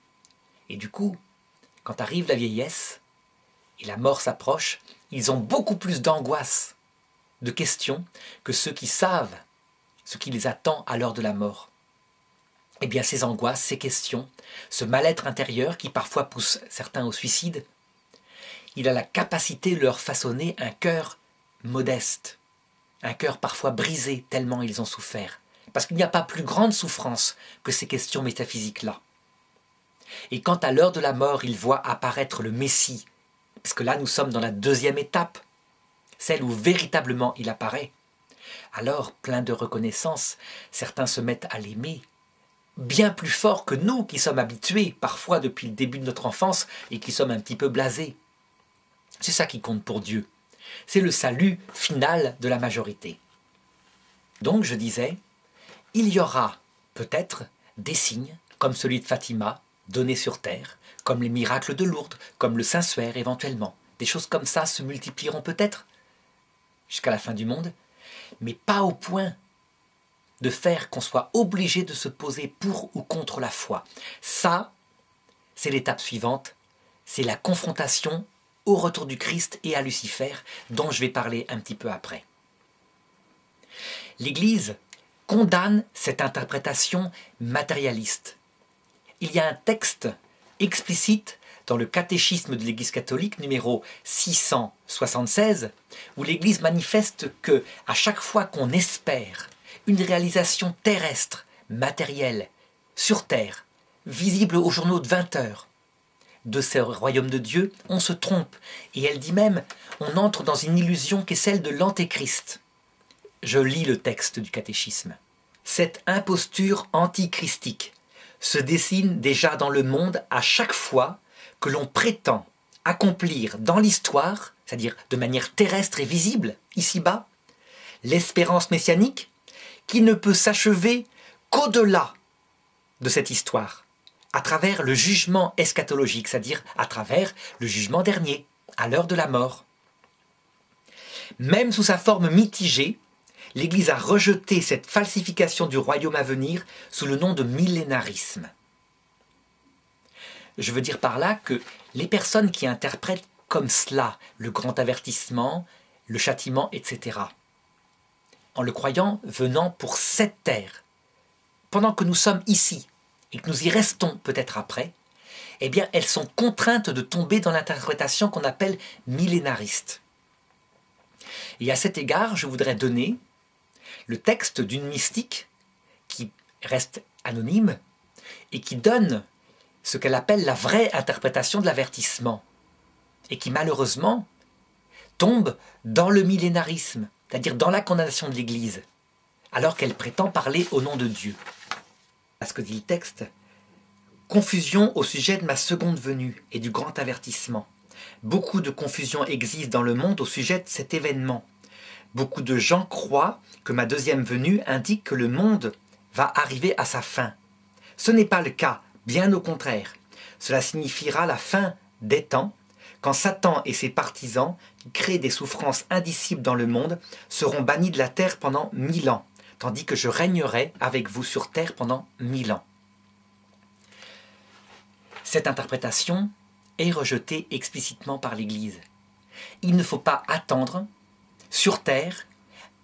Et du coup, quand arrive la vieillesse et la mort s'approche, ils ont beaucoup plus d'angoisse, de questions, que ceux qui savent ce qui les attend à l'heure de la mort. Eh bien, ces angoisses, ces questions, ce mal-être intérieur qui parfois pousse certains au suicide, il a la capacité de leur façonner un cœur modeste, un cœur parfois brisé tellement ils ont souffert. Parce qu'il n'y a pas plus grande souffrance que ces questions métaphysiques-là. Et quand à l'heure de la mort, ils voient apparaître le Messie, parce que là nous sommes dans la deuxième étape, celle où véritablement il apparaît, alors, plein de reconnaissance, certains se mettent à l'aimer, bien plus fort que nous qui sommes habitués, parfois depuis le début de notre enfance, et qui sommes un petit peu blasés. C'est ça qui compte pour Dieu. C'est le salut final de la majorité. Donc, je disais, il y aura peut-être des signes, comme celui de Fatima, donnés sur terre, comme les miracles de Lourdes, comme le Saint-Suaire éventuellement. Des choses comme ça se multiplieront peut-être jusqu'à la fin du monde, mais pas au point de faire qu'on soit obligé de se poser pour ou contre la foi. Ça, c'est l'étape suivante, c'est la confrontation au retour du Christ et à Lucifer, dont je vais parler un petit peu après. L'Église condamne cette interprétation matérialiste. Il y a un texte explicite dans le catéchisme de l'Église catholique numéro 676, où l'Église manifeste que à chaque fois qu'on espère une réalisation terrestre, matérielle, sur terre, visible aux journaux de 20 heures, de ce royaume de Dieu, on se trompe. Et elle dit même, on entre dans une illusion qui est celle de l'antéchrist. Je lis le texte du catéchisme. Cette imposture antichristique se dessine déjà dans le monde à chaque fois que l'on prétend accomplir dans l'histoire, c'est-à-dire de manière terrestre et visible, ici-bas, l'espérance messianique qui ne peut s'achever qu'au-delà de cette histoire, à travers le jugement eschatologique, c'est-à-dire à travers le jugement dernier, à l'heure de la mort. Même sous sa forme mitigée, l'Église a rejeté cette falsification du royaume à venir sous le nom de millénarisme. Je veux dire par là que les personnes qui interprètent comme cela le grand avertissement, le châtiment, etc., en le croyant venant pour cette terre, pendant que nous sommes ici, et que nous y restons peut-être après, eh bien elles sont contraintes de tomber dans l'interprétation qu'on appelle millénariste. Et à cet égard, je voudrais donner le texte d'une mystique qui reste anonyme et qui donne ce qu'elle appelle la vraie interprétation de l'avertissement et qui malheureusement tombe dans le millénarisme, c'est-à-dire dans la condamnation de l'Église, alors qu'elle prétend parler au nom de Dieu. Ce que dit le texte, confusion au sujet de ma seconde venue et du grand avertissement. Beaucoup de confusion existe dans le monde au sujet de cet événement. Beaucoup de gens croient que ma deuxième venue indique que le monde va arriver à sa fin. Ce n'est pas le cas, bien au contraire. Cela signifiera la fin des temps, quand Satan et ses partisans, qui créent des souffrances indicibles dans le monde, seront bannis de la terre pendant 1000 ans, tandis que je régnerai avec vous sur terre pendant 1000 ans. Cette interprétation est rejetée explicitement par l'Église. Il ne faut pas attendre, sur terre,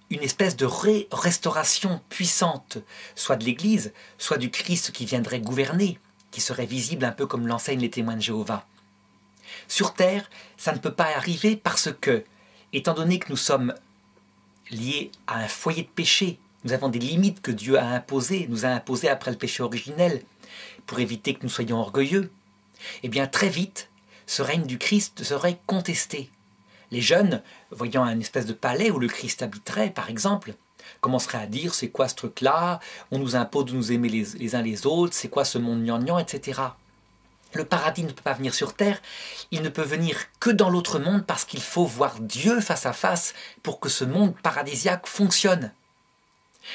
une espèce de restauration puissante, soit de l'Église, soit du Christ qui viendrait gouverner, qui serait visible un peu comme l'enseignent les témoins de Jéhovah. Sur terre, ça ne peut pas arriver parce que, étant donné que nous sommes liés à un foyer de péché. Nous avons des limites que Dieu nous a imposées après le péché originel, pour éviter que nous soyons orgueilleux. Eh bien, très vite, ce règne du Christ serait contesté. Les jeunes, voyant un espèce de palais où le Christ habiterait, par exemple, commenceraient à dire « c'est quoi ce truc-là? On nous impose de nous aimer les uns les autres, c'est quoi ce monde gnangnan, etc. » Le paradis ne peut pas venir sur terre, il ne peut venir que dans l'autre monde parce qu'il faut voir Dieu face à face pour que ce monde paradisiaque fonctionne.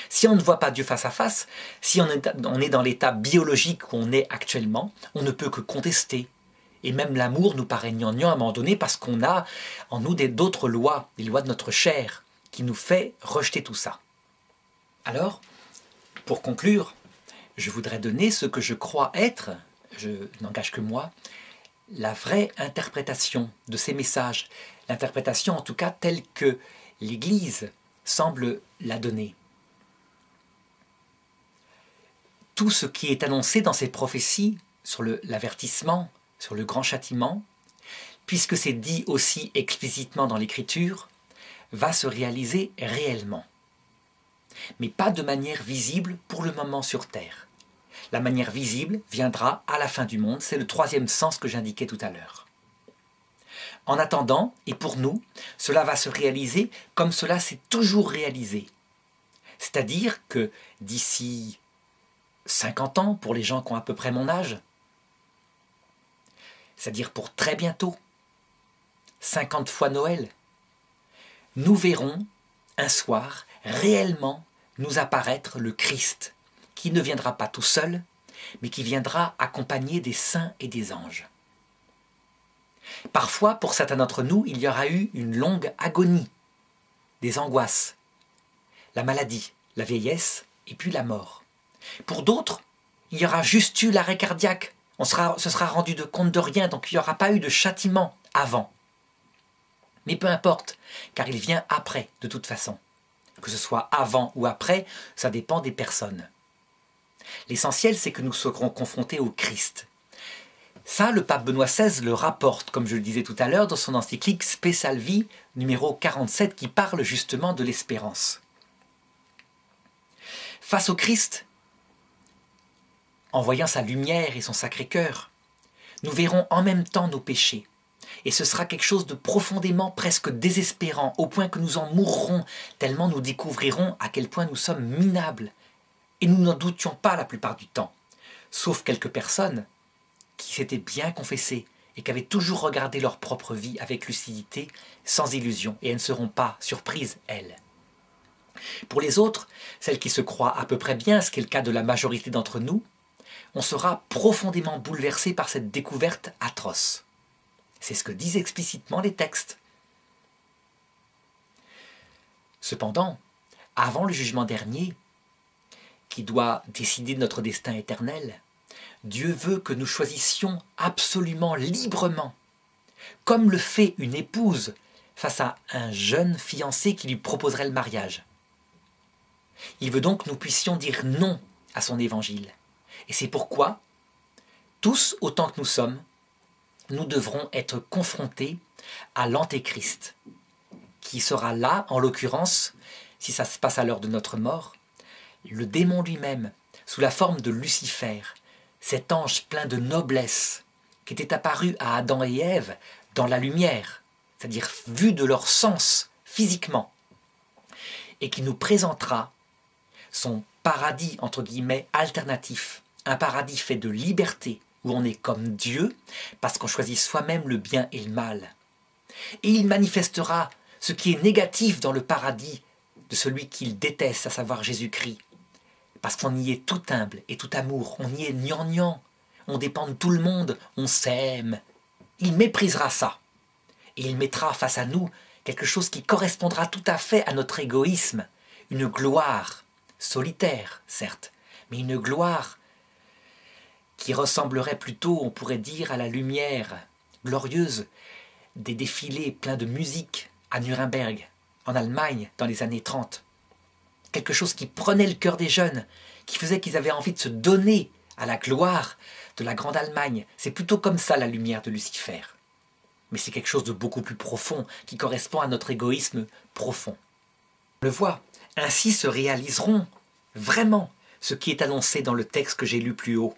Si on ne voit pas Dieu face à face, si on est dans l'état biologique où on est actuellement, on ne peut que contester. Et même l'amour nous paraît gnangnan à un moment donné parce qu'on a en nous d'autres lois, des lois de notre chair, qui nous fait rejeter tout ça. Alors, pour conclure, je voudrais donner ce que je crois être, je n'engage que moi, la vraie interprétation de ces messages, l'interprétation en tout cas telle que l'Église semble la donner. Tout ce qui est annoncé dans ces prophéties sur l'avertissement, sur le grand châtiment, puisque c'est dit aussi explicitement dans l'Écriture, va se réaliser réellement. Mais pas de manière visible pour le moment sur terre. La manière visible viendra à la fin du monde, c'est le troisième sens que j'indiquais tout à l'heure. En attendant, et pour nous, cela va se réaliser comme cela s'est toujours réalisé. C'est-à-dire que d'ici 50 ans, pour les gens qui ont à peu près mon âge, c'est-à-dire pour très bientôt, 50 fois Noël, nous verrons un soir réellement nous apparaître le Christ, qui ne viendra pas tout seul, mais qui viendra accompagné des saints et des anges. Parfois, pour certains d'entre nous, il y aura eu une longue agonie, des angoisses, la maladie, la vieillesse et puis la mort. Pour d'autres, il y aura juste eu l'arrêt cardiaque, se sera rendu compte de rien, donc il n'y aura pas eu de châtiment avant. Mais peu importe, car il vient après, de toute façon. Que ce soit avant ou après, ça dépend des personnes. L'essentiel, c'est que nous serons confrontés au Christ. Ça, le pape Benoît XVI le rapporte, comme je le disais tout à l'heure, dans son encyclique Spe Salvi, numéro 47, qui parle justement de l'espérance. Face au Christ, en voyant sa lumière et son Sacré-Cœur, nous verrons en même temps nos péchés. Et ce sera quelque chose de profondément presque désespérant, au point que nous en mourrons, tellement nous découvrirons à quel point nous sommes minables. Et nous n'en doutions pas la plupart du temps, sauf quelques personnes qui s'étaient bien confessées et qui avaient toujours regardé leur propre vie avec lucidité, sans illusion, et elles ne seront pas surprises, elles. Pour les autres, celles qui se croient à peu près bien, ce qui est le cas de la majorité d'entre nous, on sera profondément bouleversé par cette découverte atroce. C'est ce que disent explicitement les textes. Cependant, avant le jugement dernier, qui doit décider de notre destin éternel, Dieu veut que nous choisissions absolument librement, comme le fait une épouse face à un jeune fiancé qui lui proposerait le mariage. Il veut donc que nous puissions dire non à son évangile. Et c'est pourquoi, tous autant que nous sommes, nous devrons être confrontés à l'Antéchrist, qui sera là, en l'occurrence, si ça se passe à l'heure de notre mort, le démon lui-même, sous la forme de Lucifer, cet ange plein de noblesse, qui était apparu à Adam et Ève dans la lumière, c'est-à-dire vu de leur sens physiquement, et qui nous présentera son paradis, entre guillemets, alternatif, un paradis fait de liberté, où on est comme Dieu, parce qu'on choisit soi-même le bien et le mal. Et il manifestera ce qui est négatif dans le paradis de celui qu'il déteste, à savoir Jésus-Christ. Parce qu'on y est tout humble et tout amour, on y est gnangnan, on dépend de tout le monde, on s'aime. Il méprisera ça. Et il mettra face à nous quelque chose qui correspondra tout à fait à notre égoïsme, une gloire, solitaire certes, mais une gloire qui ressemblerait plutôt, on pourrait dire, à la lumière glorieuse des défilés pleins de musique à Nuremberg, en Allemagne, dans les années 30. Quelque chose qui prenait le cœur des jeunes, qui faisait qu'ils avaient envie de se donner à la gloire de la grande Allemagne. C'est plutôt comme ça la lumière de Lucifer. Mais c'est quelque chose de beaucoup plus profond, qui correspond à notre égoïsme profond. On le voit, ainsi se réaliseront vraiment ce qui est annoncé dans le texte que j'ai lu plus haut.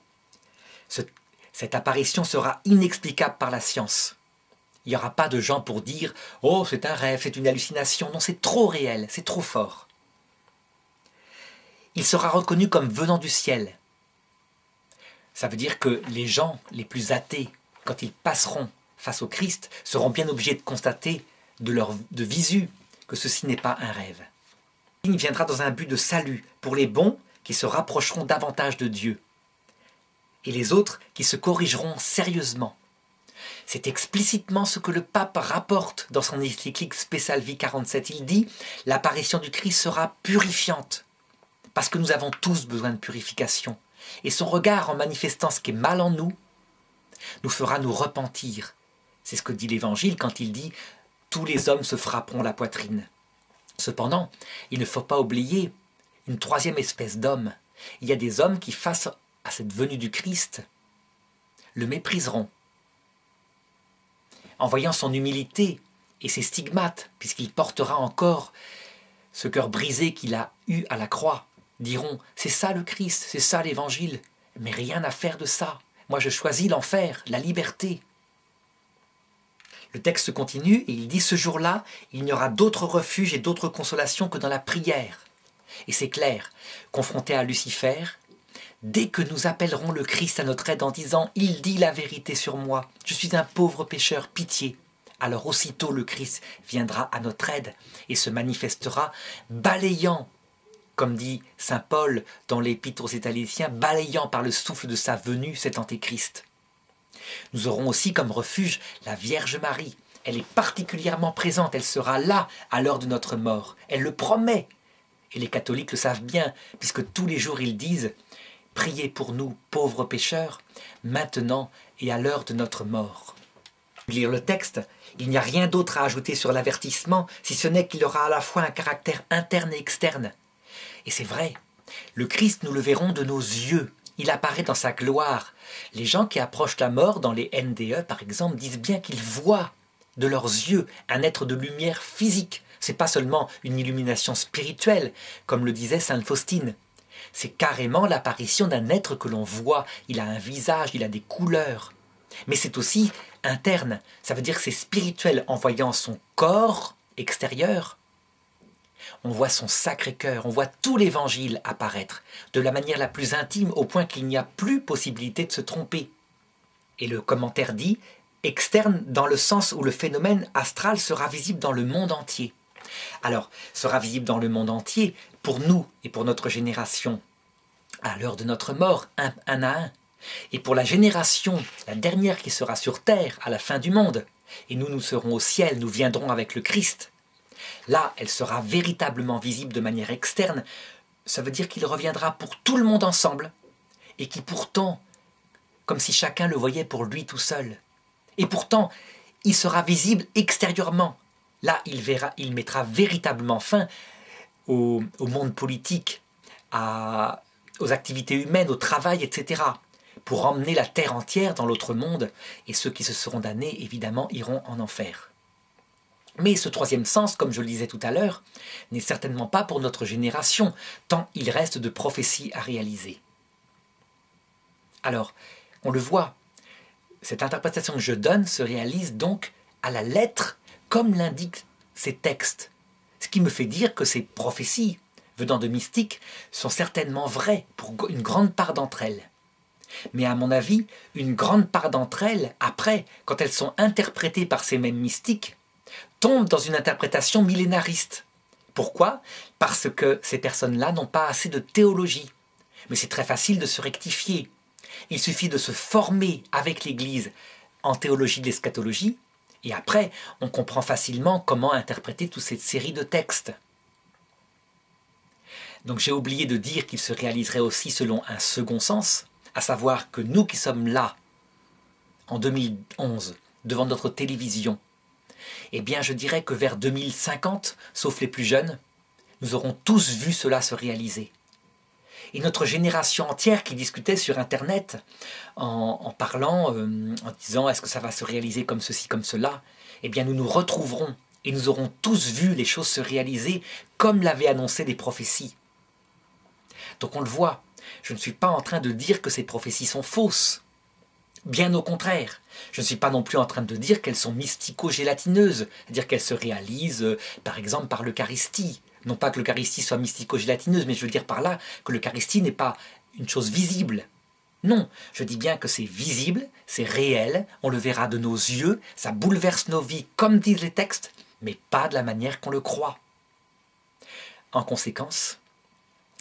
Cette apparition sera inexplicable par la science. Il n'y aura pas de gens pour dire « Oh, c'est un rêve, c'est une hallucination ». Non, c'est trop réel, c'est trop fort. Il sera reconnu comme venant du ciel. Ça veut dire que les gens les plus athées, quand ils passeront face au Christ, seront bien obligés de constater de visu que ceci n'est pas un rêve. Il viendra dans un but de salut pour les bons qui se rapprocheront davantage de Dieu et les autres qui se corrigeront sérieusement. C'est explicitement ce que le pape rapporte dans son encyclique Spécial Vie 47. Il dit « L'apparition du Christ sera purifiante » parce que nous avons tous besoin de purification. Et son regard, en manifestant ce qui est mal en nous, nous fera nous repentir. C'est ce que dit l'Évangile quand il dit « Tous les hommes se frapperont la poitrine ». Cependant, il ne faut pas oublier une troisième espèce d'homme. Il y a des hommes qui, face à cette venue du Christ, le mépriseront. En voyant son humilité et ses stigmates, puisqu'il portera encore ce cœur brisé qu'il a eu à la croix, diront « C'est ça le Christ, c'est ça l'Évangile, mais rien à faire de ça. Moi je choisis l'enfer, la liberté. » Le texte continue et il dit « Ce jour-là, il n'y aura d'autre refuge et d'autre consolation que dans la prière. » Et c'est clair, confronté à Lucifer, dès que nous appellerons le Christ à notre aide en disant « Il dit la vérité sur moi, je suis un pauvre pécheur, pitié », alors aussitôt le Christ viendra à notre aide et se manifestera balayant, comme dit saint Paul dans l'Épître aux Éphésiens, balayant par le souffle de sa venue cet antéchrist. Nous aurons aussi comme refuge la Vierge Marie. Elle est particulièrement présente, elle sera là à l'heure de notre mort. Elle le promet. Et les catholiques le savent bien, puisque tous les jours ils disent « Priez pour nous, pauvres pécheurs, maintenant et à l'heure de notre mort. » Lire le texte, il n'y a rien d'autre à ajouter sur l'avertissement, si ce n'est qu'il aura à la fois un caractère interne et externe. Et c'est vrai, le Christ, nous le verrons de nos yeux. Il apparaît dans sa gloire. Les gens qui approchent la mort, dans les NDE par exemple, disent bien qu'ils voient de leurs yeux un être de lumière physique. Ce n'est pas seulement une illumination spirituelle, comme le disait sainte Faustine. C'est carrément l'apparition d'un être que l'on voit. Il a un visage, il a des couleurs. Mais c'est aussi interne. Ça veut dire que c'est spirituel en voyant son corps extérieur. On voit son Sacré-Cœur, on voit tout l'Évangile apparaître, de la manière la plus intime, au point qu'il n'y a plus possibilité de se tromper. Et le commentaire dit « externe » dans le sens où le phénomène astral sera visible dans le monde entier. Alors, sera visible dans le monde entier, pour nous et pour notre génération, à l'heure de notre mort, un à un. Et pour la génération, la dernière qui sera sur terre, à la fin du monde, et nous serons au ciel, nous viendrons avec le Christ. Là, elle sera véritablement visible de manière externe. Ça veut dire qu'il reviendra pour tout le monde ensemble, et qui pourtant, comme si chacun le voyait pour lui tout seul. Et pourtant, il sera visible extérieurement. Là, il mettra véritablement fin au monde politique, aux activités humaines, au travail, etc., pour emmener la terre entière dans l'autre monde, et ceux qui se seront damnés, évidemment, iront en enfer. Mais ce troisième sens, comme je le disais tout à l'heure, n'est certainement pas pour notre génération, tant il reste de prophéties à réaliser. Alors, on le voit, cette interprétation que je donne se réalise donc à la lettre, comme l'indiquent ces textes. Ce qui me fait dire que ces prophéties, venant de mystiques, sont certainement vraies pour une grande part d'entre elles. Mais à mon avis, une grande part d'entre elles, après, quand elles sont interprétées par ces mêmes mystiques, tombent dans une interprétation millénariste. Pourquoi ? Parce que ces personnes-là n'ont pas assez de théologie. Mais c'est très facile de se rectifier. Il suffit de se former avec l'Église en théologie de l'eschatologie, et après, on comprend facilement comment interpréter toute cette série de textes. Donc j'ai oublié de dire qu'il se réaliserait aussi selon un second sens, à savoir que nous qui sommes là, en 2011, devant notre télévision, eh bien je dirais que vers 2050, sauf les plus jeunes, nous aurons tous vu cela se réaliser. Et notre génération entière qui discutait sur Internet en parlant, en disant est-ce que ça va se réaliser comme ceci, comme cela, eh bien nous nous retrouverons et nous aurons tous vu les choses se réaliser comme l'avaient annoncé les prophéties. Donc on le voit, je ne suis pas en train de dire que ces prophéties sont fausses. Bien au contraire, je ne suis pas non plus en train de dire qu'elles sont mystico-gélatineuses, c'est-à-dire qu'elles se réalisent par exemple par l'Eucharistie. Non pas que l'Eucharistie soit mystico-gélatineuse, mais je veux dire par là que l'Eucharistie n'est pas une chose visible. Non, je dis bien que c'est visible, c'est réel, on le verra de nos yeux, ça bouleverse nos vies comme disent les textes, mais pas de la manière qu'on le croit. En conséquence,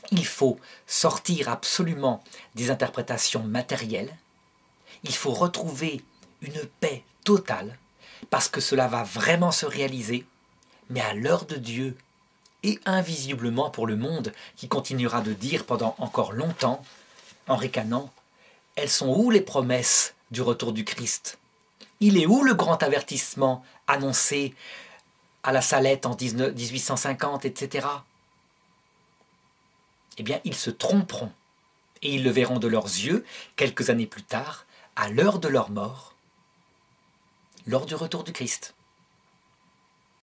il faut sortir absolument des interprétations matérielles, il faut retrouver une paix totale, parce que cela va vraiment se réaliser, mais à l'heure de Dieu, et invisiblement pour le monde qui continuera de dire pendant encore longtemps, en ricanant, elles sont où les promesses du retour du Christ? Il est où le grand avertissement annoncé à la Salette en 1850, etc. Eh bien, ils se tromperont, et ils le verront de leurs yeux, quelques années plus tard, à l'heure de leur mort, lors du retour du Christ.